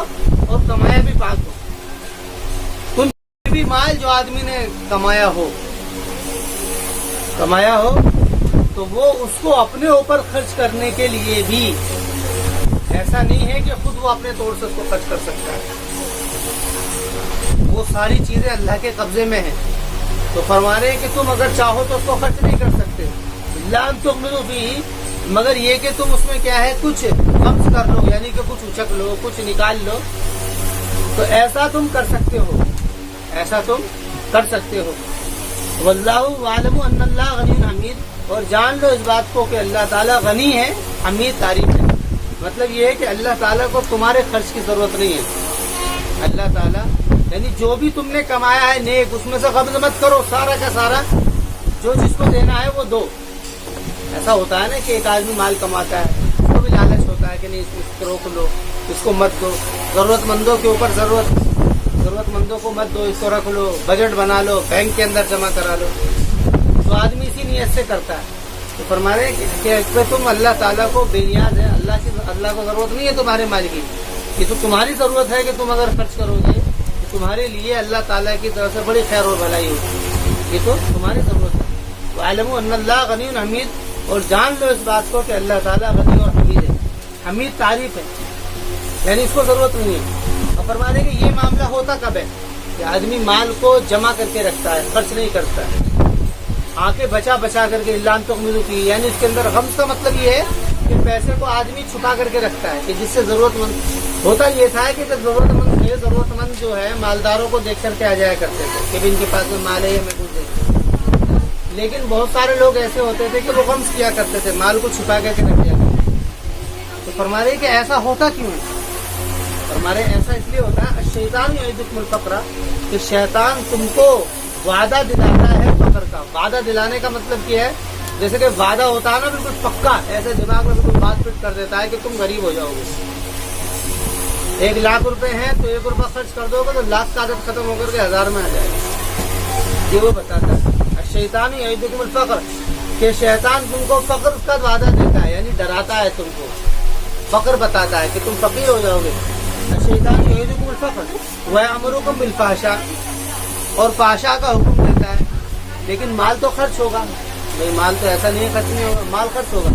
اور کمایا بھی پاک ہو. کل بھی مال جو آدمی نے کمایا ہو تو وہ اس کو اپنے اوپر خرچ کرنے کے لیے بھی ایسا نہیں ہے کہ خود وہ اپنے طور سے اس کو خرچ کر سکتا ہے. وہ ساری چیزیں اللہ کے قبضے میں ہیں. تو فرما رہے ہیں کہ تم اگر چاہو تو اس کو خرچ نہیں کر سکتے. لا تغمضوا فیہ، مگر یہ کہ تم اس میں کیا ہے کچھ خرچ کر لو، یعنی کہ کچھ اچک لو، کچھ نکال لو. تو ایسا تم کر سکتے ہو. واللہ عالم ان اللہ غنی حمید، اور جان لو اس بات کو کہ اللہ تعالیٰ غنی ہے، حمید تعریف ہے. مطلب یہ ہے کہ اللہ تعالیٰ کو تمہارے خرچ کی ضرورت نہیں ہے. اللہ تعالیٰ یعنی جو بھی تم نے کمایا ہے نیک، اس میں سے قبض مت کرو، سارا کا سارا جو جس کو دینا ہے وہ دو. ایسا ہوتا ہے نا کہ ایک آدمی مال کماتا ہے، اس کو بھی لالچ ہوتا ہے کہ نہیں اس کو روک لو، اس کو مت دو. ضرورت مندوں کے اوپر ضرورت مندوں کو مت دو، اس کو رکھ لو، بجٹ بنا لو، بینک کے اندر جمع کرا لو. تو آدمی اسی نیت سے کرتا ہے. تو فرما رہے ہیں کہ اس پہ تم اللہ تعالیٰ کو بے نیاز ہے، اللہ کو ضرورت نہیں ہے تمہارے مال کی، یہ تو تمہاری ضرورت ہے کہ تم اگر خرچ کرو گے تو تمہارے لیے اللہ تعالیٰ کی طرف سے بڑی خیر اور بھلائی ہوگی، یہ تو تمہاری ضرورت ہے۔ وَاعْلَمُوا أَنَّ اللَّهَ غَنِيٌّ حَمِيدٌ، اور جان لو اس بات کو کہ اللہ تعالیٰ غنی اور حمید ہے، حمید تعریف ہے، یعنی اس کو ضرورت نہیں ہے۔ اور فرما رہے کہ یہ معاملہ ہوتا کب ہے کہ آدمی مال کو جمع کر کے رکھتا ہے، خرچ نہیں کرتا ہے، آنکھیں بچا بچا کر کے اللہ تغمضوا فیہ، یعنی اس کے اندر غمز کا مطلب یہ ہے کہ پیسے کو آدمی چھپا کر کے رکھتا ہے، کہ جس سے ضرورت مند ہوتا یہ تھا کہ ضرورت مند جو ہے مالداروں کو دیکھ کر کے آ جایا کرتے تھے کہ ان کے پاس میں مال ہے یا میں کچھ دیکھ، لیکن بہت سارے لوگ ایسے ہوتے تھے کہ وہ غمز کیا کرتے تھے، مال کو چھپا کر کے رکھ دیا کرتے تھے۔ تو فرما رہے کہ ایسا ہوتا کیوں ہے؟ فرما رہے ایسا اس لیے ہوتا ہے الشیطان یعدکم الفقر، کہ شیطان تم کو وعدہ دلاتا ہے فقر کا۔ وعدہ دلانے کا مطلب کیا ہے؟ جیسے کہ وعدہ ہوتا ہے نا بالکل پکا، ایسے دماغ میں بالکل بات فٹ کر دیتا ہے کہ تم غریب ہو جاؤ گے۔ 1,00,000 روپے ہیں تو 1 روپیہ خرچ کر دو گے تو لاکھ کا عدد ختم ہو کر کے 1000 میں آ جائے گا، یہ وہ بتاتا ہے۔ الشیطان یعدکم الفقر، کہ شیطان تم کو فقر کا وعدہ دیتا ہے، یعنی ڈراتا ہے تم کو، فقر بتاتا ہے کہ تم فقیر ہو جاؤ گے۔ الشیطان یعدکم الفقر ویأمرکم بالفحشاء، اور فحشاء کا حکم دیتا ہے، لیکن مال تو خرچ ہوگا، بھائی مال تو ایسا نہیں خرچ نہیں ہوگا، مال خرچ ہوگا۔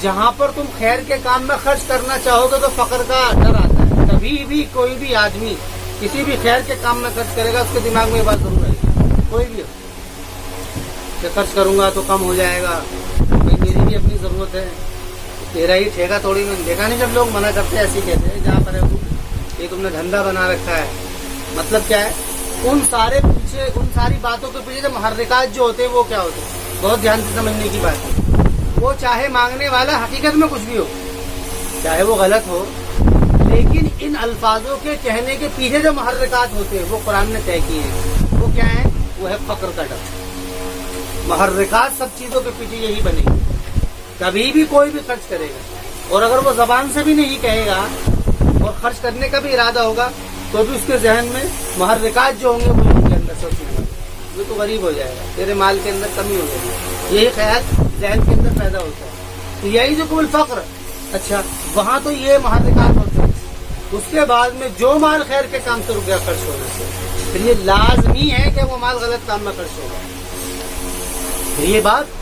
جہاں پر تم خیر کے کام میں خرچ کرنا چاہو گے تو فقر کا ڈر آتا ہے۔ کبھی بھی کوئی بھی آدمی کسی بھی خیر کے کام میں خرچ کرے گا اس کے دماغ میں یہ بات ضرور آئے گی، کوئی بھی ہو، کہ خرچ کروں گا تو کم ہو جائے گا، بھائی میری بھی اپنی ضرورت ہے، تیرا ہی ٹھیکہ توڑی میں دیکھا نہیں جب لوگ منع کرتے ہیں ایسے کہتے ہیں جہاں پر ہے یہ تم نے دھندا بنا رکھا ہے۔ مطلب کیا ہے؟ ان ساری باتوں کے پیچھے جو محرکات جو ہوتے ہیں وہ کیا ہوتے ہیں؟ بہت دھیان سے سمجھنے کی بات ہے۔ وہ چاہے مانگنے والا حقیقت میں کچھ بھی ہو، چاہے وہ غلط ہو، لیکن ان الفاظوں کے کہنے کے پیچھے جو محرکات ہوتے ہیں وہ قرآن نے طے کیے ہیں، وہ کیا ہے؟ وہ ہے فقر کا ڈر۔ محرکات سب چیزوں کے پیچھے یہی بنے گی۔ کبھی بھی کوئی بھی خرچ کرے گا اور اگر وہ زبان سے بھی نہیں کہے گا اور خرچ کرنے کا بھی ارادہ ہوگا تو بھی اس کے ذہن میں محرکات جو ہوں گے وہ ان کے اندر سوچیں گے، وہ تو غریب ہو جائے گا، تیرے مال کے اندر کمی ہو جائے گی، یہی خیال ذہن کے اندر پیدا ہوتا ہے۔ تو یہی جو کل فقر، اچھا وہاں تو یہ محرکات ہوتے ہیں، اس کے بعد میں جو مال خیر کے کام سے رک گیا خرچ ہونے سے، پھر یہ لازمی ہے کہ وہ مال غلط کام میں خرچ ہوگا، پھر یہ بات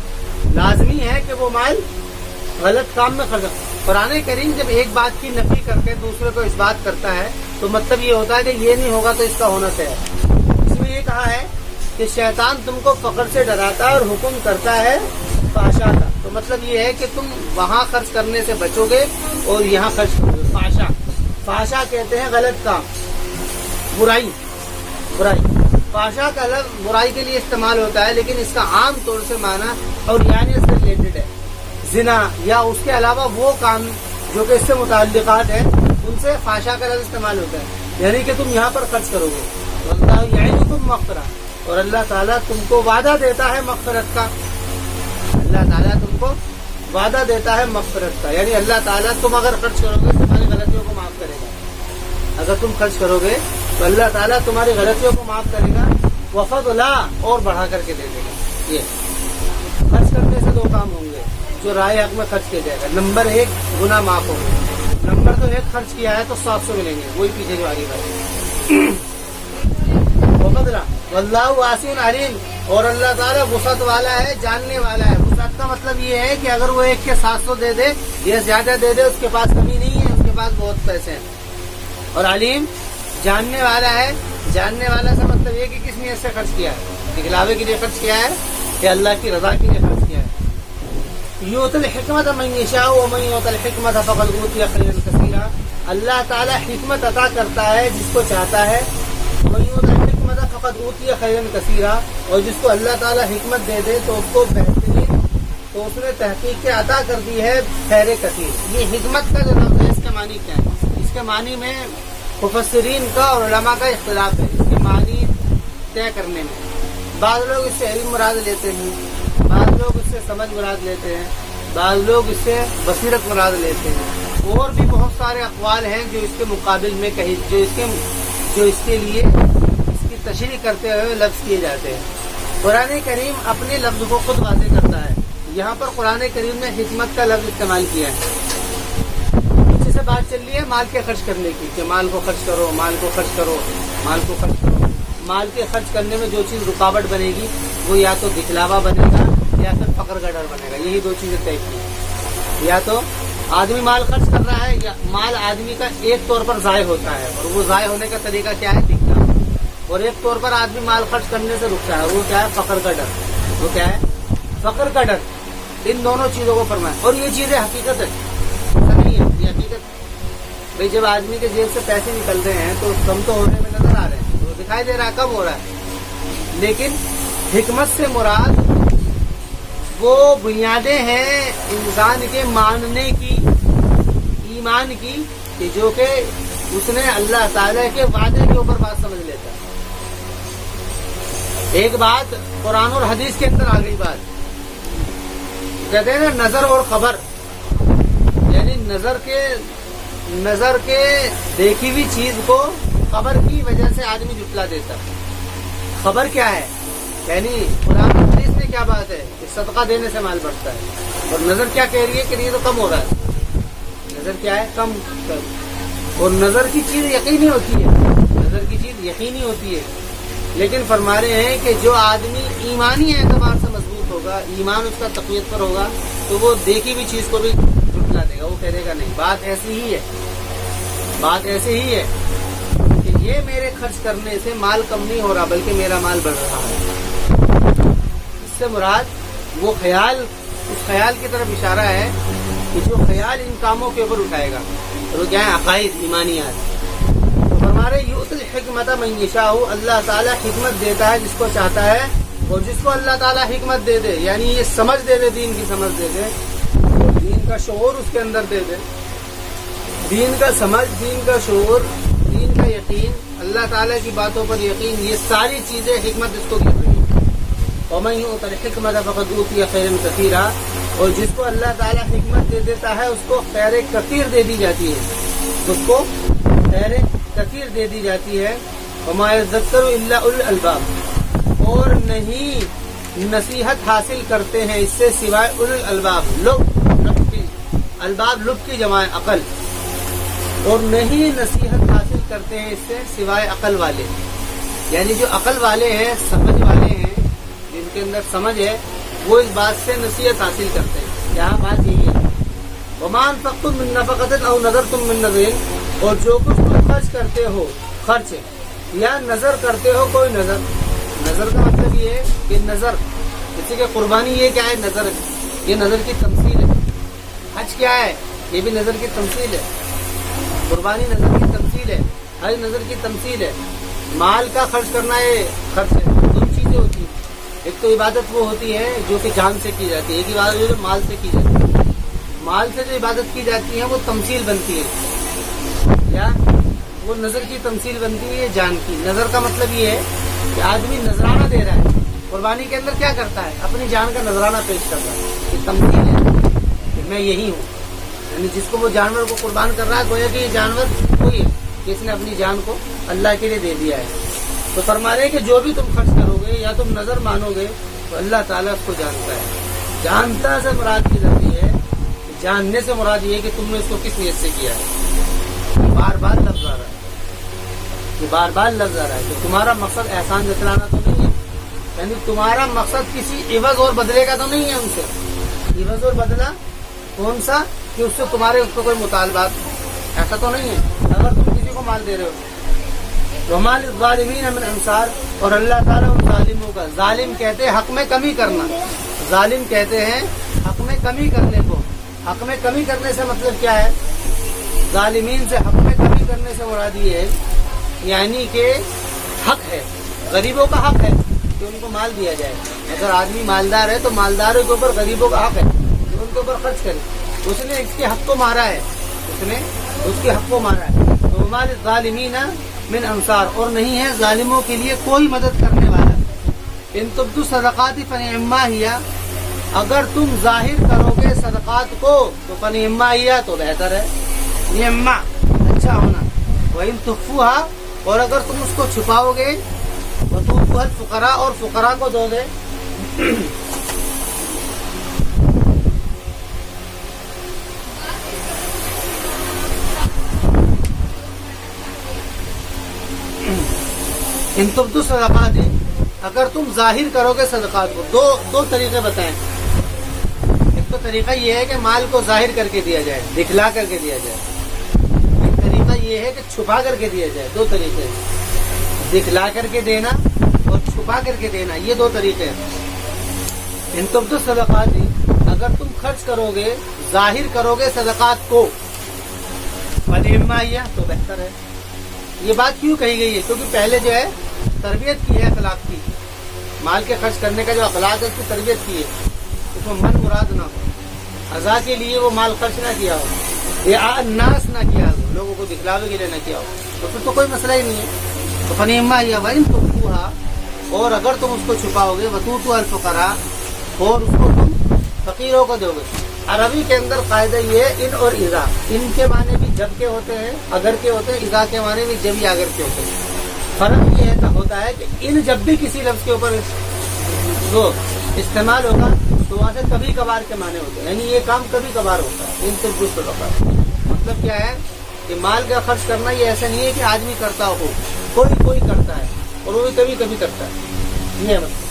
لازمی ہے کہ وہ مال غلط کام میں خرچ ہوگا۔ قرآن کریم جب ایک بات کی نفی کر کے دوسرے کو اس بات کرتا ہے تو مطلب یہ ہوتا ہے کہ یہ نہیں ہوگا تو اس کا ہونا چاہیے۔ اس میں یہ کہا ہے کہ شیطان تم کو فقر سے ڈراتا ہے اور حکم کرتا ہے فحشاء کا، تو مطلب یہ ہے کہ تم وہاں خرچ کرنے سے بچو گے اور یہاں خرچ کرو گے۔ فحشاء کہتے ہیں غلط کام، برائی۔ فحشاء کا لفظ برائی کے لیے استعمال ہوتا ہے، لیکن اس کا عام طور سے معنی اور یعنی اس سے ریلیٹڈ ہے، زنا یا اس کے علاوہ وہ کام جو کہ اس سے متعلقات ہیں ان سے فحشاء کا لفظ استعمال ہوتا ہے، یعنی کہ تم یہاں پر خرچ کرو گے۔ اللہ یعدکم مغفرۃ، اور اللہ تعالیٰ تم کو وعدہ دیتا ہے مغفرت کا، اللہ تعالیٰ تم کو وعدہ دیتا ہے مغفرت کا، یعنی اللہ تعالیٰ تم اگر خرچ کرو گے تمہاری غلطیوں کو معاف کرے گا، اگر تم خرچ کرو گے تو اللہ تعالیٰ تمہاری غلطیوں کو معاف کرے گا، وفضلا اور بڑھا کر کے دے دے گا۔ یہ خرچ کرنے سے 2 کام ہوں گے جو رائے حق میں خرچ کیا جائے گا۔ نمبر 1 گناہ معاف ہوگا، نمبر 2 1 خرچ کیا ہے تو 700 ملیں گے، وہی پیچھے جو آگے بات ہے۔ وفضلا واللہ واسع علیم، اور اللہ تعالیٰ وسعت والا ہے، جاننے والا ہے۔ وسعت کا مطلب یہ ہے کہ اگر وہ ایک کے 700 دے دے یا زیادہ دے دے، اس کے پاس کمی نہیں ہے، اس کے پاس بہت پیسے ہیں۔ اور علیم جاننے والا ہے، جاننے والا سے مطلب یہ کہ کس نیت سے خرچ کیا ہے، دکھلاوے کے لیے خرچ کیا ہے کہ اللہ کی رضا کے لیے خرچ کیا ہے۔ یؤتی الحکمت من یشاء ومن یؤت الحکمت فقد اوتی خیرا کثیرا، اللہ تعالیٰ حکمت عطا کرتا ہے جس کو چاہتا ہے، ومن یؤت الحکمت فقد اوتی خیرا کثیرا، اور جس کو اللہ تعالیٰ حکمت دے دے تو اس کو بہترین، تو اس نے تحقیق کے عطا کر دی ہے خیر کثیر۔ یہ حکمت کا جو لفظ ہے اس کے معنی کیا ہے؟ اس کے معنی میں مفسرین کا اور علماء کا اختلاف ہے اس کے معنی طے کرنے میں۔ بعض لوگ اس سے علم مراد لیتے ہیں، بعض لوگ اس سے سمجھ مراد لیتے ہیں، بعض لوگ اس سے بصیرت مراد لیتے ہیں، اور بھی بہت سارے اقوال ہیں جو اس کے مقابل میں کہی، جو اس کے لیے اس کی تشریح کرتے ہوئے لفظ کیے جاتے ہیں۔ قرآن کریم اپنے لفظ کو خود واضح کرتا ہے، یہاں پر قرآن کریم نے حکمت کا لفظ استعمال کیا ہے. پیچھے سے بات چل رہی ہے مال کے خرچ کرنے کی کہ مال کو خرچ کرو، مال کو خرچ کرو، مال کو خرچ کرو. مال کے خرچ کرنے میں جو چیز رکاوٹ بنے گی وہ یا تو دکھلاوا بنے گا یا پھر فقر کا ڈر بنے گا. یہی دو چیزیں طے کی. یا تو آدمی مال خرچ کر رہا ہے یا مال آدمی کا ایک طور پر ضائع ہوتا ہے، اور وہ ضائع ہونے کا طریقہ کیا ہے؟ دکھلاوا. اور ایک طور پر آدمی مال خرچ کرنے سے رکتا ہے، وہ کیا ہے؟ فقر کا ڈر. وہ کیا ہے؟ فقر کا ڈر. ان دونوں چیزوں کو فرمایا. اور یہ چیزیں حقیقت ہے، ایسا نہیں ہے، یہ حقیقت. بھائی جب آدمی کے جیب سے پیسے نکل رہے ہیں تو کم تو ہونے میں نظر آ رہے ہیں، تو دکھائی دے رہا ہے کم ہو رہا ہے. لیکن حکمت سے مراد وہ بنیادیں ہیں انسان کے ماننے کی، ایمان کی، کہ جو کہ اس نے اللہ تعالیٰ کے وعدے کے اوپر بات سمجھ لیتا ہے. ایک بات قرآن اور حدیث کے اندر آ گئی بات، کہتے ہیں نا نظر اور خبر، یعنی نظر کے دیکھی ہوئی چیز کو خبر کی وجہ سے آدمی جھٹلا دیتا ہے. خبر کیا ہے؟ یعنی قرآن اور حدیث میں کیا بات ہے کہ صدقہ دینے سے مال بڑھتا ہے، اور نظر کیا کہہ رہی ہے کہ یہ تو کم ہو رہا ہے. نظر کیا ہے؟ کم. اور نظر کی چیز یقینی ہوتی ہے، نظر کی چیز یقینی ہوتی ہے. لیکن فرما رہے ہیں کہ جو آدمی ایمانی اعتبار سے مضبوط ہوگا، ایمان اس کا تقویت پر ہوگا، تو وہ دیکھی ہوئی چیز کو بھی جھٹلا دے گا. وہ کہے گا نہیں، بات ایسی ہی ہے، بات ایسے ہی ہے کہ یہ میرے خرچ کرنے سے مال کم نہیں ہو رہا بلکہ میرا مال بڑھ رہا ہے. اس سے مراد وہ خیال، اس خیال کی طرف اشارہ ہے کہ جو خیال ان کاموں کے اوپر اٹھائے گا، وہ کیا ہے؟ عقائد، ایمانیات. ہمارے یؤتی الحکمت من یشاء، اللہ تعالیٰ حکمت دیتا ہے جس کو چاہتا ہے، اور جس کو اللہ تعالیٰ حکمت دے دے، یعنی یہ سمجھ دے دے، دین کی سمجھ دے دے، دین کا شعور اس کے اندر دے دے، دین کا سمجھ، دین کا شعور، دین کا یقین، اللہ تعالیٰ کی باتوں پر یقین، یہ ساری چیزیں حکمت اس کو دی ہوئی. ومن یؤت الحکمت فقد اوتی خیرا کثیرا، اور جس کو اللہ تعالیٰ حکمت دے دیتا ہے اس کو خیر کثیر دے دی جاتی ہے، اس کو خیر کثیر دے دی جاتی ہے. وما یذکر الا اولو الالباب، اور نہیں نصیحت حاصل کرتے ہیں اس سے سوائے اولو الالباب، الباب لب کی جمع عقل، اور نہیں نصیحت حاصل کرتے ہیں اس سے سوائے عقل والے. یعنی جو عقل والے ہیں، سمجھ والے ہیں، جن کے اندر سمجھ ہے، وہ اس بات سے نصیحت حاصل کرتے ہیں. یہاں بات یہی ہے، وما انفقتم من نفقۃ او نذرتم من نذر، اور جو کچھ تم خرچ کرتے ہو، خرچ یا نظر کرتے ہو کوئی نظر. نظر کا مطلب یہ ہے کہ نظر، جیسے کہ قربانی، یہ کیا ہے؟ نظر ہے، یہ نظر کی تمثیل ہے. حج کیا ہے؟ یہ بھی نظر کی تمثیل ہے. قربانی نظر کی تمثیل ہے، حج نظر کی تمثیل ہے. مال کا خرچ کرنا یہ خرچ ہے. دو چیزیں ہوتی ہیں، ایک تو عبادت وہ ہوتی ہے جو کہ جان سے کی جاتی ہے، ایک عبادت جو مال سے کی جاتی ہے. مال سے جو عبادت کی جاتی ہے وہ تمثیل بنتی ہے، یا وہ نظر کی تمثیل بنتی ہے جان کی. نظر کا مطلب یہ ہے کہ آدمی نذرانہ دے رہا ہے. قربانی کے اندر کیا کرتا ہے؟ اپنی جان کا نذرانہ پیش کرتا ہے. یہ تمثیل ہے کہ میں یہی ہوں، یعنی جس کو وہ جانور کو قربان کر رہا ہے گویا کہ یہ جانور وہی ہے کہ اس نے اپنی جان کو اللہ کے لیے دے دیا ہے. تو فرما رہے ہیں کہ جو بھی تم خرچ کرو گے یا تم نظر مانو گے تو اللہ تعالیٰ اس کو جانتا ہے. جانتا سے مراد کی جاتی ہے، جاننے سے مراد یہ ہے کہ تم نے اس کو کس نیت سے کیا ہے. بار بار لفظ آ رہا ہے، یہ بار بار لفظ آ رہا ہے کہ تمہارا مقصد احسان جتلانا تو نہیں ہے، یعنی تمہارا مقصد کسی عوض اور بدلے کا تو نہیں ہے ان سے. عوض اور بدلہ کون سا؟ کہ اس سے تمہارے اس کو کوئی مطالبات، ایسا تو نہیں ہے اگر تم کسی کو مال دے رہے ہو. وما للظالمین من انصار، اور اللہ تعالیٰ ان ظالموں کا، ظالم کہتے ہیں حق میں کمی کرنا، ظالم کہتے ہیں حق میں کمی کرنے کو. حق میں کمی کرنے سے مطلب کیا ہے؟ ظالمین سے حق میں کمی کرنے سے مراد یہ ہے یعنی کہ حق ہے، غریبوں کا حق ہے کہ ان کو مال دیا جائے. اگر آدمی مالدار ہے تو مالداروں کے اوپر غریبوں کا حق ہے کہ ان کے اوپر خرچ کرے. اس نے اس کے حق کو مارا ہے، اس نے اس کے حق کو مارا ہے. تو وما للظالمین من انصار، اور نہیں ہے ظالموں کے لیے کوئی مدد کرنے والا. ان تبدوا الصدقات فنعما ہی، اگر تم ظاہر کرو گے صدقات کو تو فنعما ہی، تو بہتر ہے. نعما اچھا ہونا. وَإِن تُخْفُوهَا، اور اگر تم اس کو چھپاؤ گے، وَتُؤْتُوهَا الْفُقَرَاءَ، اور فقراء کو دو دے. ان تبدو صدقات، اگر تم ظاہر کرو گے صدقات کو، دو طریقے بتائیں. ایک تو طریقہ یہ ہے کہ مال کو ظاہر کر کے دیا جائے، دکھلا کر کے دیا جائے. ایک طریقہ یہ ہے کہ چھپا کر کے دیا جائے. دو طریقے ہیں، دکھلا کر کے دینا اور چھپا کر کے دینا، یہ دو طریقے ہیں. ان تبدو صدقات، اگر تم خرچ کرو گے، ظاہر کرو گے صدقات کو، فنعما تو بہتر ہے. یہ بات کیوں کہی گئی ہے؟ کیونکہ پہلے جو ہے تربیت کی ہے اخلاق کی، مال کے خرچ کرنے کا جو اخلاق ہے اس کی تربیت کی ہے، اس میں من مراد نہ ہو، عزا کے لیے وہ مال خرچ نہ کیا ہو، یا ناس نہ کیا ہو، لوگوں کو دکھلاوے کے لیے نہ کیا ہو، تو پھر تو کوئی مسئلہ ہی نہیں ہے. تو فنعما وَإِن تُخْفُوهَا، اور اگر تم اس کو چھپاؤ گے، وَتُؤْتُوهَا الْفُقَرَاءَ، اور اس کو تم فقیروں کو دو گے. عربی کے اندر قاعدہ یہ ہے ان اور اذا، ان کے معنی بھی جب کے ہوتے ہیں، اگر کے ہوتے ہیں، اذا کے معنی بھی جب یا اگر کے ہوتے ہیں. فرق یہ ہوتا ہے کہ ان جب بھی کسی لفظ کے اوپر وہ استعمال ہوگا تو وہاں سے کبھی کبھار کے معنی ہوتے ہیں، یعنی یہ کام کبھی کبھار ہوتا ہے. ان سے درست ہوتا ہے. مطلب کیا ہے کہ مال کا خرچ کرنا یہ ایسا نہیں ہے کہ آدمی کرتا ہو، کوئی کرتا ہے اور وہ بھی کبھی کبھی کرتا ہے. یہ ہے مطلب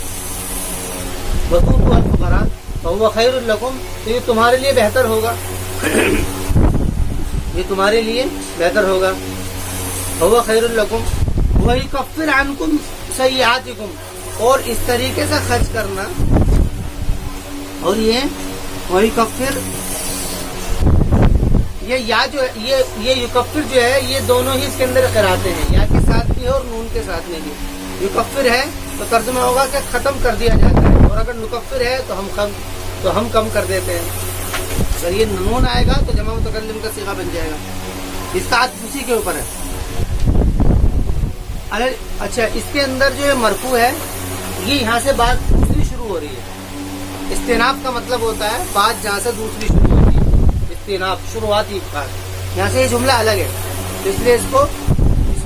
وَتُؤْتُوهَا الْفُقَرَاءَ فَهُوَ خَيْرٌ لَكُمْ، تو یہ تمہارے لیے بہتر ہوگا، یہ تمہارے لیے بہتر ہوگا. فَهُوَ خَيْرٌ لَكُمْ وَيُكَفِّرْ عَنْكُمْ سَيِّئَاتِكُمْ، اور اس طریقے سے خرچ کرنا، اور یہ وَيُكَفِّرْ، یہ یا جو یہ یکفر جو ہے یہ دونوں ہی اس کے اندر قراءتیں ہیں، یا کے ساتھ بھی اور نون کے ساتھ میں بھی. یکفر ہے تو ترجمہ ہوگا کہ ختم کر دیا جاتا ہے، اور اگر نکفر ہے تو ہم کم کر دیتے ہیں. اگر یہ نون آئے گا تو جمع متکلم کا صیغہ بن جائے گا. اس کا عطف اسی کے اوپر ہے. اچھا، اس کے اندر جو مرفوع ہے یہ یہاں سے بات دوسری شروع ہو رہی ہے. استئناف کا مطلب ہوتا ہے بات جہاں سے دوسری شروع ہوتی ہے، استئناف شروعاتی بات. یہاں سے یہ جملہ الگ ہے، اس لیے اس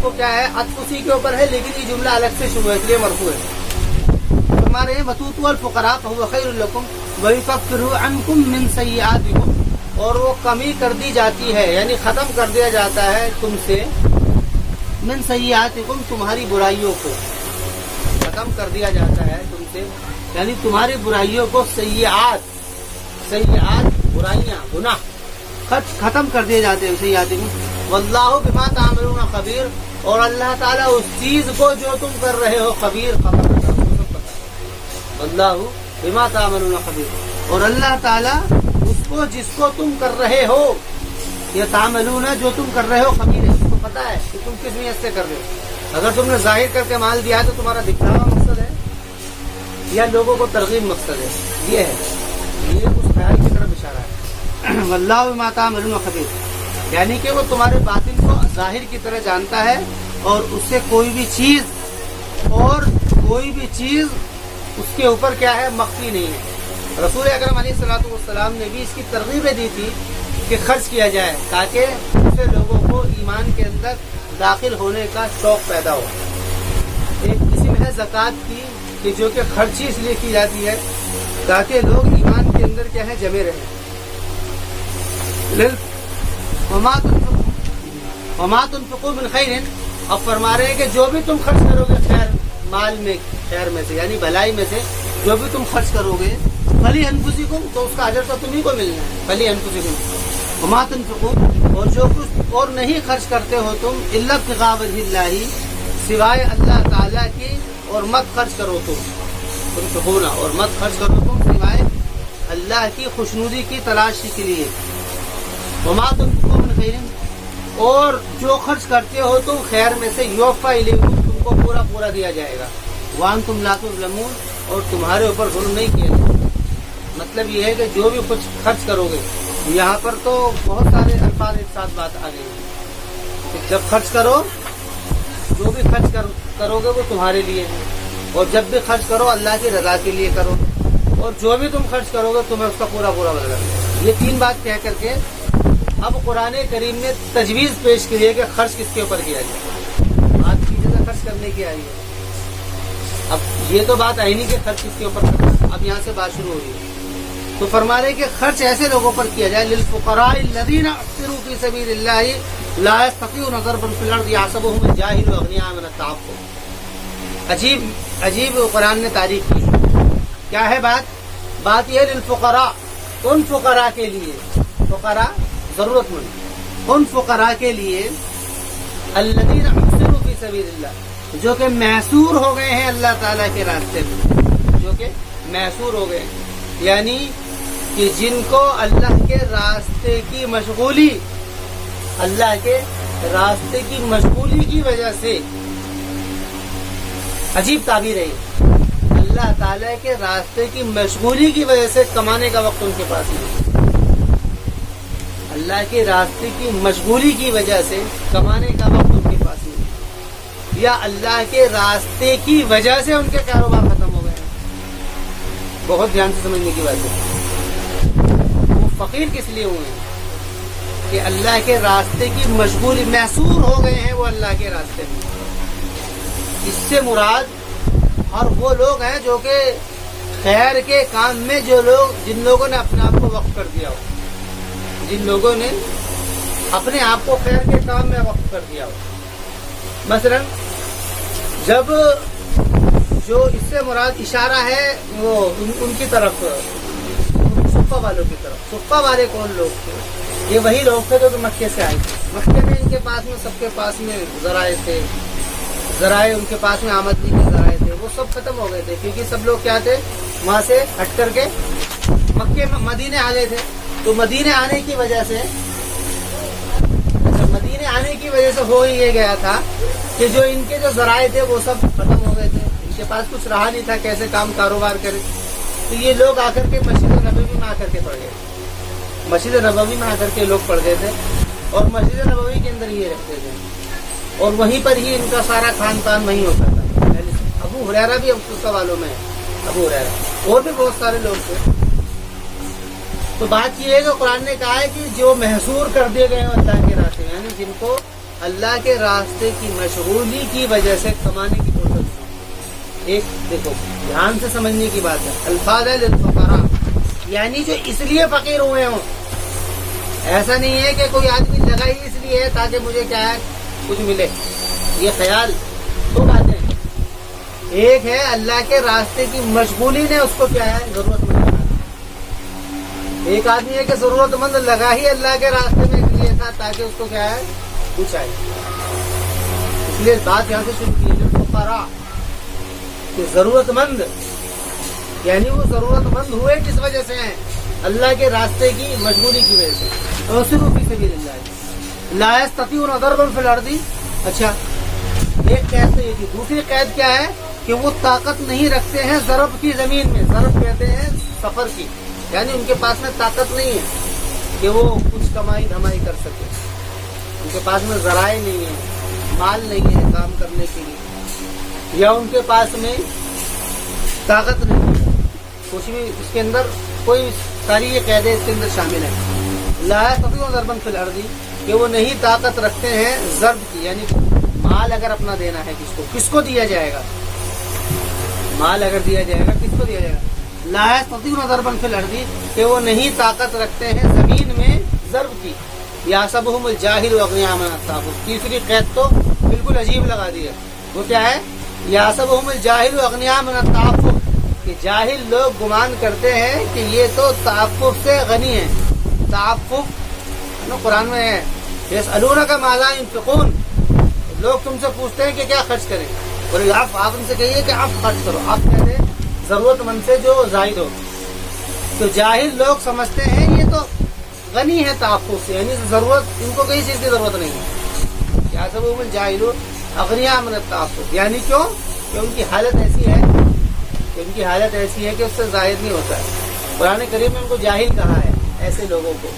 کو کیا ہے عطف اسی کے اوپر ہے، لیکن یہ جملہ الگ سے شروع ہے، اس لیے مرفوع ہے. ہمارے وَتُؤْتُوهَا الْفُقَرَاءَ فَهُوَ خَيْرٌ لَكُمْ وَيُكَفِّرُ عَنْكُمْ مِنْ سَيِّئَاتِكُمْ، اور وہ کمی کر دی جاتی ہے، یعنی ختم کر دیا جاتا ہے تم سے، من سیئاتکم، تمہاری برائیوں کو ختم کر دیا جاتا ہے تم سے، یعنی تمہاری برائیوں کو، سیئات برائیاں، گناہ ختم کر دیے جاتے ہیں سیئاتکم. واللہ بما تعملون خبیر، اور اللہ تعالیٰ اس چیز کو جو تم کر رہے ہو خبیر، خبر رکھتا ہے. واللہ بما تعملون خبیر، اور اللہ تعالیٰ اس کو جس کو تم کر رہے ہو، یہ تعملون جو تم کر رہے ہو خبیر ہے، اس کو پتا ہے کہ تم کس نیت سے کر رہے ہو. اگر تم نے ظاہر کر کے مال دیا تو تمہارا دکھلاوا مقصد ہے یا لوگوں کو ترغیب مقصد ہے، یہ ہے، یہ اس خیال کی طرف اشارہ ہے. واللہ بما تعملون خبیر، یعنی کہ وہ تمہارے باطن کو ظاہر کی طرح جانتا ہے، اور اس سے کوئی بھی چیز اس کے اوپر کیا ہے مخفی نہیں ہے. رسول اکرم علیہ الصلوۃ والسلام نے بھی اس کی ترغیبیں دی تھی کہ خرچ کیا جائے تاکہ دوسرے لوگوں کو ایمان کے اندر داخل ہونے کا شوق پیدا ہو. ایک قسم ہے زکوٰۃ کی کہ جو کہ خرچی اس لیے کی جاتی ہے تاکہ لوگ ایمان کے اندر کیا ہے جمے رہیں. وما تنفقوا من خیر، اب فرما رہے ہیں کہ جو بھی تم خرچ کرو گے خیر مال میں، خیر میں سے یعنی بھلائی میں سے جو بھی تم خرچ کرو گے، فلی انفسکم، تو اس کا اجر تو تمہیں کو ملنا ہے. فلی انفسکم وما تنفقوا، اور جو کچھ اور نہیں خرچ کرتے ہو تم، الا ابتغاء وجہ اللہ، سوائے اللہ تعالیٰ کی، اور مت خرچ کرو تنفقون، اور مت خرچ کرو تم سوائے اللہ کی خوشنودی کی تلاش کے لیے. وما تنفقوا من خیر، اور جو خرچ کرتے ہو تم خیر میں سے، یوفا الیکم، تم کو پورا دیا جائے گا. وانتم لا تظلمون، اور تمہارے اوپر ظلم نہیں کیا جائے گا. مطلب یہ ہے کہ جو بھی کچھ خرچ کرو گے، یہاں پر تو بہت سارے الفاظ ایک ساتھ بات آ گئی ہے کہ جب خرچ کرو، جو بھی خرچ کرو گے وہ تمہارے لیے ہے، اور جب بھی خرچ کرو اللہ کی رضا کے لیے کرو، اور جو بھی تم خرچ کرو گے تمہیں اس کا پورا بدلہ. یہ تین بات کہہ کر کے اب قرآن کریم نے تجویز پیش کی ہے کہ خرچ کس کے اوپر کیا جائے. بات کی جگہ خرچ کرنے کی آئی ہے. اب یہ تو بات آئی نہیں کہ خرچ کس کے اوپر کرنا، اب یہاں سے بات شروع ہو رہی ہے. تو فرما رہے کہ خرچ ایسے لوگوں پر کیا جائے، للفقراء الذین احصروا فی سبیل اللہ لا یستطیعون ضربا فی الارض یحسبهم الجاہل اغنیاء من التعفف، عجیب قرآن نے تعریف کی. کیا ہے بات یہ للفقراء، ان فقراء کے لیے، فقراء ضرورت مند، ان فقراء کے لیے الذین احصروا فی سبیل اللہ، جو کہ محصور ہو گئے ہیں اللہ تعالیٰ کے راستے میں، جو کہ محصور ہو گئے ہیں، یعنی کہ جن کو اللہ کے راستے کی مشغولی، اللہ کے راستے کی مشغولی کی وجہ سے، عجیب تعبیر ہے، اللہ تعالیٰ کے راستے کی مشغولی کی وجہ سے کمانے کا وقت ان کے پاس نہیں، اللہ کے راستے کی مشغولی کی وجہ سے کمانے کا وقت ان کے پاس نہیں، یا اللہ کے راستے کی وجہ سے ان کے کاروبار ختم ہو گئے ہیں. بہت دھیان سے سمجھنے کی بات ہے. وہ فقیر کس لیے ہوئے ہیں کہ اللہ کے راستے کی مشغولی، محصور ہو گئے ہیں وہ اللہ کے راستے میں. اس سے مراد اور وہ لوگ ہیں جو کہ خیر کے کام میں، جن لوگوں نے اپنے آپ کو وقف کر دیا ہو، جن لوگوں نے اپنے آپ کو خیر کے کام میں وقف کر دیا ہو. مثلا جب جو اس سے مراد اشارہ ہے وہ ان کی طرف، صفہ والوں کی طرف. صفہ والے کون لوگ تھے؟ یہ وہی لوگ تھے جو مکے سے آئے تھے. مکے میں ان کے پاس میں، سب کے پاس میں ذرائع تھے، ذرائع ان کے پاس میں آمدنی کے ذرائع تھے، وہ سب ختم ہو گئے تھے، کیونکہ سب لوگ کیا تھے، وہاں سے ہٹ کر کے مکے میں مدینے آ گئے تھے. تو مدینے آنے کی وجہ سے، مدینے آنے کی وجہ سے ہو یہ گیا تھا کہ جو ان کے جو ذرائع تھے وہ سب ختم ہو گئے تھے، ان کے پاس کچھ رہا نہیں تھا کیسے کاروبار کرے. تو یہ لوگ آ کر کے مسجد نبوی میں آ کر کے پڑھ گئے، مسجد نبوی میں آ کر کے لوگ پڑھتے تھے اور مسجد نبوی کے اندر یہ رہتے تھے، اور وہیں پر ہی ان کا سارا کھان پان وہیں ہوتا تھا. ابو ہریرہ بھی اس والوں میں ہے، ابو ہریرہ اور بھی بہت سارے لوگ تھے. تو بات یہ ہے کہ قرآن نے کہا ہے کہ جو محصور کر دیے گئے ہیں اللہ کے راستے میں، یعنی جن کو اللہ کے راستے کی مشغولی کی وجہ سے کمانے کی فرصت ہے. ایک دیکھو دھیان سے سمجھنے کی بات ہے، الفاظ ہے للفقراء، یعنی جو اس لیے فقیر ہوئے ہوں. ایسا نہیں ہے کہ کوئی آدمی لگا ہی اس لیے ہے تاکہ مجھے کیا ہے کچھ ملے. یہ خیال دو باتیں ہیں. ایک ہے اللہ کے راستے کی مشغولی نے اس کو کیا ہے ضرورت مند بنا. ایک آدمی ہے کہ ضرورت مند لگا ہی اللہ کے راستے میں اس لیے تھا تاکہ اس کو کیا ہے کچھ آئے. اس لیے بات یہاں سے شروع کی ہے فقراء، کہ ضرورت مند، یعنی وہ ضرورت مند ہوئے کس وجہ سے ہیں؟ اللہ کے راستے کی مشغولی کی وجہ سے. احصروا فی سبیل اللہ لا یستطیعون ضربا فی الارض. اچھا ایک قید تو یہ تھی. دوسری قید کیا ہے کہ وہ طاقت نہیں رکھتے ہیں ضرب کی زمین میں. ضرب کہتے ہیں سفر کی، یعنی ان کے پاس میں طاقت نہیں ہے کہ وہ کچھ کمائی دھمائی کر سکے. ان کے پاس میں ذرائع نہیں ہے، مال نہیں ہے کام کرنے کے لیے، یا ان کے پاس میں طاقت نہیں ہے کچھ بھی. اس کے اندر کوئی ساری یہ قیدیں اس کے اندر شامل ہیں. لا یستطیعون ضربا فی الارض، کہ وہ نہیں طاقت رکھتے ہیں ضرب کی، یعنی مال اگر اپنا دینا ہے کس کو دیا جائے گا؟ مال اگر دیا جائے گا کس کو دیا جائے گا؟ لا یستطیعون ضربا فی الارض، کہ وہ نہیں طاقت رکھتے ہیں زمین میں ضرب کی. یحسبهم الجاہل اغنیاء من التعفف. تیسری قید تو بالکل عجیب لگا دی ہے. وہ کیا ہے؟ یحسبهم الجاہل اغنیاء من التعفف، کہ جاہل لوگ گمان کرتے ہیں کہ یہ تو تعفف سے غنی ہیں. تعفف قرآن میں ہے، یسألونک ماذا ينفقون، لوگ تم سے پوچھتے ہیں کہ کیا خرچ کریں، اور آپ ان سے کہیے کہ آپ خرچ کرو. آپ کہتے ہیں ضرورت مند سے جو زائد ہو. تو جاہل لوگ سمجھتے ہیں یہ تو غنی ہے تعفف سے، یعنی ضرورت، ان کو کسی چیز کی ضرورت نہیں ہے. یحسبهم الجاہل اغنیاء من التعفف، یعنی کیوں کہ ان کی حالت ایسی ہے کہ اس سے زائد نہیں ہوتا ہے. قرآن کریم میں ان کو جاہل کہا ہے. ایسے لوگوں کو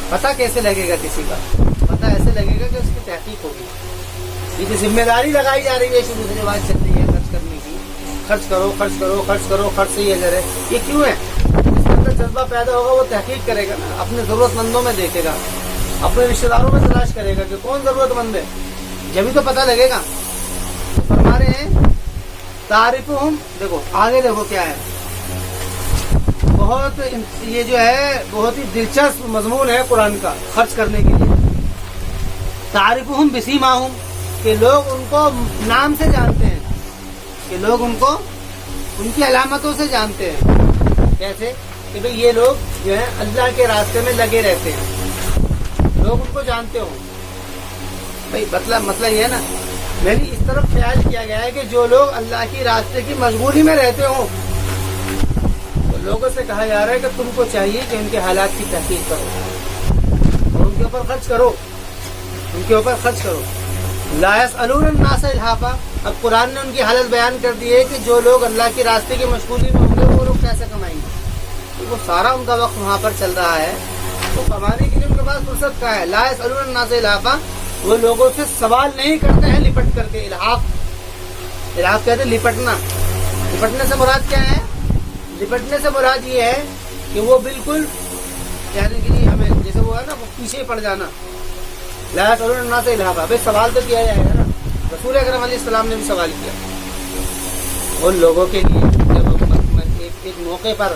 پتہ کیسے لگے گا؟ کسی کا پتہ ایسے لگے گا کہ اس کی تحقیق ہوگی. یہ جو ذمہ داری لگائی جا رہی ہے شروع سے بات چل رہی ہے خرچ کرنے کی، خرچ کرو خرچ کرو خرچ کرو، خرچ سے یہ کرے، یہ کیوں ہے؟ اس کے اندر جذبہ پیدا ہوگا، وہ تحقیق کرے گا نا، اپنے ضرورت مندوں میں دیکھے گا، اپنے رشتے داروں میں تلاش کرے گا کہ کون ضرورت مند ہے، جبھی تو پتہ لگے گا. تو فرما رہے ہیں تعریفہم، دیکھو آگے دیکھو کیا ہے. بہت یہ جو ہے بہت ہی دلچسپ مضمون ہے قرآن کا خرچ کرنے کے لیے. تعریفہم بسیماہم، کہ لوگ ان کو نام سے جانتے ہیں، کہ لوگ ان کو ان کی علامتوں سے جانتے ہیں. کیسے کہ بھئی یہ لوگ جو ہے اللہ کے راستے میں لگے رہتے ہیں، لوگ ان کو جانتے ہوں. بھائی مسئلہ یہ ہے نا، میں نے اس طرف خیال کیا گیا ہے کہ جو لوگ اللہ کی راستے کی مشغولی میں رہتے ہوں، تو لوگوں سے کہا جا رہا ہے کہ تم کو چاہیے کہ ان کے حالات کی تحقیق کرو اور ان کے اوپر خرچ کرو، ان کے اوپر خرچ کرو. لا یسألون الناس الحافا. اب قرآن نے ان کی حالت بیان کر دی ہے کہ جو لوگ اللہ کے راستے کی مشغولی میں ہوں گے وہ لوگ کیسے کمائیں گے. تو وہ سارا ان کا وقت وہاں پر چل رہا ہے، تو کمانے کے لیے ان کے پاس فرصت کہاں ہے. لا یسألون الناس الحافا. وہ لوگوں سے سوال نہیں کرتے ہیں لپٹ کر کے. الحاف کہتے ہیں لپٹنا. لپٹنے سے مراد کیا ہے؟ لپٹنے سے مراد یہ ہے کہ وہ بالکل یعنی کہ ہمیں جیسے وہ ہے نا وہ پیچھے پڑ جانا. لا یسألون الناس الحافا. بھائی سوال تو کیا جائے گا نا. رسول اکرم علیہ السلام نے بھی سوال کیا ان لوگوں کے لیے جب ایک موقع پر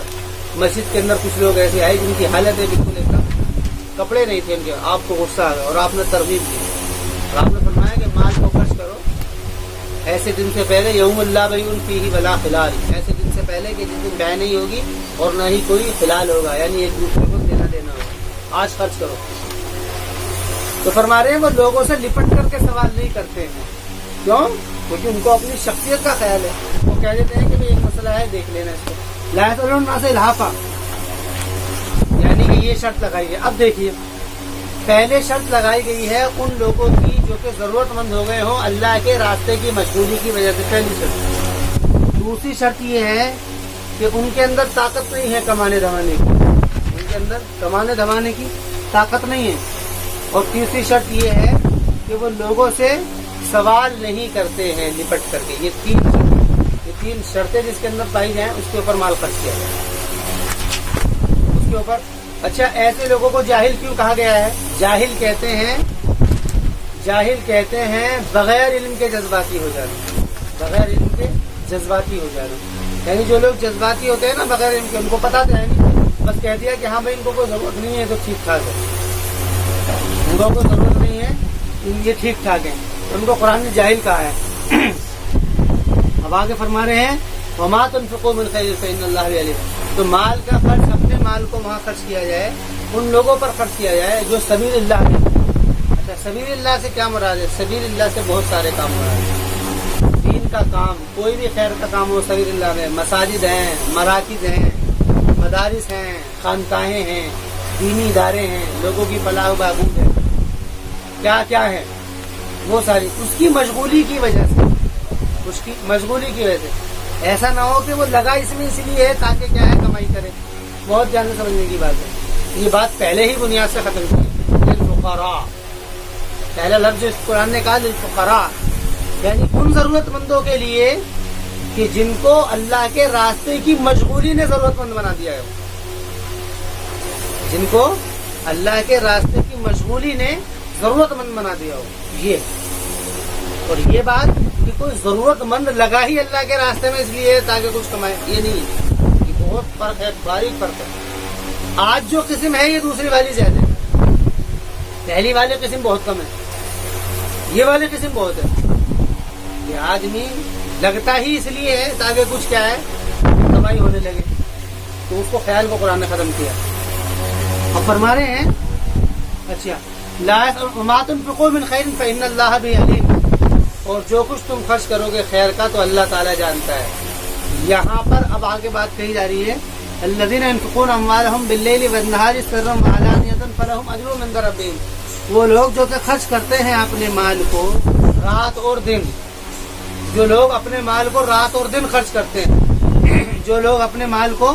مسجد کے اندر کچھ لوگ ایسے آئے جن کی حالت ہے بالکل ایک دم، کپڑے نہیں تھے ان کے. آپ کو غصہ آ گیا اور آپ نے ترغیب دی اور آپ نے فرمایا کہ مال کو خرچ کرو ایسے دن سے پہلے، یوم اللہ بیع فیہ ولا خلال، ایسے دن سے پہلے کہ جس دن بیع نہیں ہوگی اور نہ ہی کوئی خلال ہوگا، یعنی ایک دوسرے کو دینا دینا ہوگا. آج خرچ کرو. تو فرما رہے ہیں وہ لوگوں سے لپٹ کر کے سوال نہیں کرتے ہیں. کیوں؟ کیونکہ ان کو اپنی شخصیت کا خیال ہے. وہ کہہ دیتے ہیں کہ ایک مسئلہ ہے دیکھ لینا اس کو. لا یسألون الناس الحافا، یعنی کہ یہ شرط لگائی ہے. اب دیکھیے پہلے شرط لگائی گئی ہے ان لوگوں کی جو کہ ضرورت مند ہو گئے ہوں اللہ کے راستے کی مشغولی کی وجہ سے، پہلی شرط. دوسری شرط یہ ہے کہ ان کے اندر طاقت نہیں ہے کمانے دھمانے کی، ان کے اندر کمانے دھمانے کی طاقت نہیں ہے. اور تیسری شرط یہ ہے کہ وہ لوگوں سے سوال نہیں کرتے ہیں لپٹ کر کے. یہ تین شرطیں جس کے اندر پائی جائیں اس کے اوپر مال خرچ کیا جائے اس کے اوپر. اچھا ایسے لوگوں کو جاہل کیوں کہا گیا ہے؟ جاہل کہتے ہیں بغیر علم کے جذباتی ہو جانا، بغیر علم کے جذباتی ہو جانا. یعنی جو لوگ جذباتی ہوتے ہیں نا بغیر علم کے، ان کو پتا تو ہے نہیں، بس کہہ دیا کہ ہاں بھائی ان کو کوئی ضرورت نہیں ہے تو ٹھیک ٹھاک ہے، ان کو ضرورت نہیں ہے یہ ٹھیک ٹھاک ہے. ان کو قرآن نے جاہل کہا ہے. اب آگے فرما رہے ہیں وما تنفقوا من خیر فإن اللہ به علیم. تو مال کا خرچ اپنے مال کو وہاں خرچ کیا جائے، ان لوگوں پر خرچ کیا جائے جو سبیل اللہ میں. اچھا سبیل اللہ سے کیا مراد ہے؟ سبیل اللہ سے بہت سارے کام مراد ہے. دین کا کام، کوئی بھی خیر کا کام ہو سبیل اللہ میں. مساجد ہیں، مراکز ہیں، مدارس ہیں، خانقاہیں ہیں، دینی ادارے ہیں، لوگوں کی فلاح و بہبود ہے، کیا کیا ہے وہ ساری اس کی مشغولی کی وجہ سے، اس کی مشغولی کی وجہ سے. ایسا نہ ہو کہ وہ لگا اس میں اس لیے ہے تاکہ کیا ہے کمائی کرے. بہت جاننے سمجھنے کی بات ہے. یہ بات پہلے ہی بنیاد سے ختم کی. للفقراء، پہلا لفظ اس قرآن نے کہا للفقراء، یعنی ان ضرورت مندوں کے لیے کہ جن کو اللہ کے راستے کی مشغولی نے ضرورت مند بنا دیا ہے، جن کو اللہ کے راستے کی مشغولی نے ضرورت مند بنا دیا ہو. یہ اور یہ بات کہ کوئی ضرورت مند لگا ہی اللہ کے راستے میں اس لیے تاکہ کچھ کمائے، یہ نہیں ہے. یہ بہت فرق ہے، باریک فرق ہے. آج جو قسم ہے یہ دوسری والی زیادہ ہے. پہلی والی قسم بہت کم ہے، یہ والی قسم بہت ہے. یہ آدمی لگتا ہی اس لیے ہے تاکہ کچھ کیا ہے کمائی ہونے لگے. تو اس کو خیال کو قرآن نے ختم کیا. اب فرما رہے ہیں اچھا لا وما تنفقوا من خیر فإن اللہ به علیم، اور جو کچھ تم خرچ کرو گے خیر کا تو اللہ تعالیٰ جانتا ہے. یہاں پر اب آگے بات کہی جا رہی ہے الذین ينفقون اموالهم باللیل والنہار سرا وعلانیۃ فلہم اجر عند ربہم. وہ لوگ جو کہ خرچ کرتے ہیں اپنے مال کو رات اور دن، جو لوگ اپنے مال کو رات اور دن خرچ کرتے ہیں، جو لوگ اپنے مال کو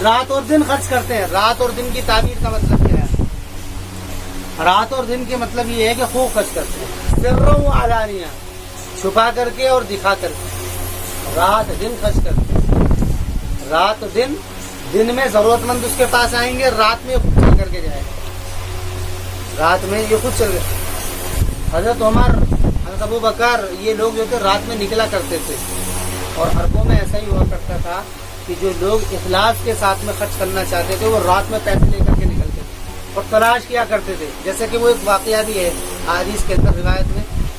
رات اور دن خرچ کرتے ہیں. رات اور دن کی تعبیر کا مطلب کیا ہے؟ رات اور دن کے مطلب یہ ہے کہ خوب خرچ کرتے ہیں. سرا وعلانیہ، چھپا کر کے اور دکھا کر کے، رات دن خرچ کرتے ہیں. رات دن، دن میں ضرورت مند اس کے پاس آئیں گے، رات میں خود چل کر کے جائیں گے. رات میں یہ خود چل گئے. حضرت عمر، حضرت ابو بکر، یہ لوگ جو تھے رات میں نکلا کرتے تھے. اور عربوں میں ایسا ہی ہوا کرتا تھا کہ جو لوگ اخلاص کے ساتھ میں خرچ کرنا چاہتے تھے وہ رات میں پیسے لے کر کے نکلتے تھے اور تلاش کیا کرتے تھے. جیسے کہ وہ ایک واقعہ بھی ہے حدیث کے اندر روایت میں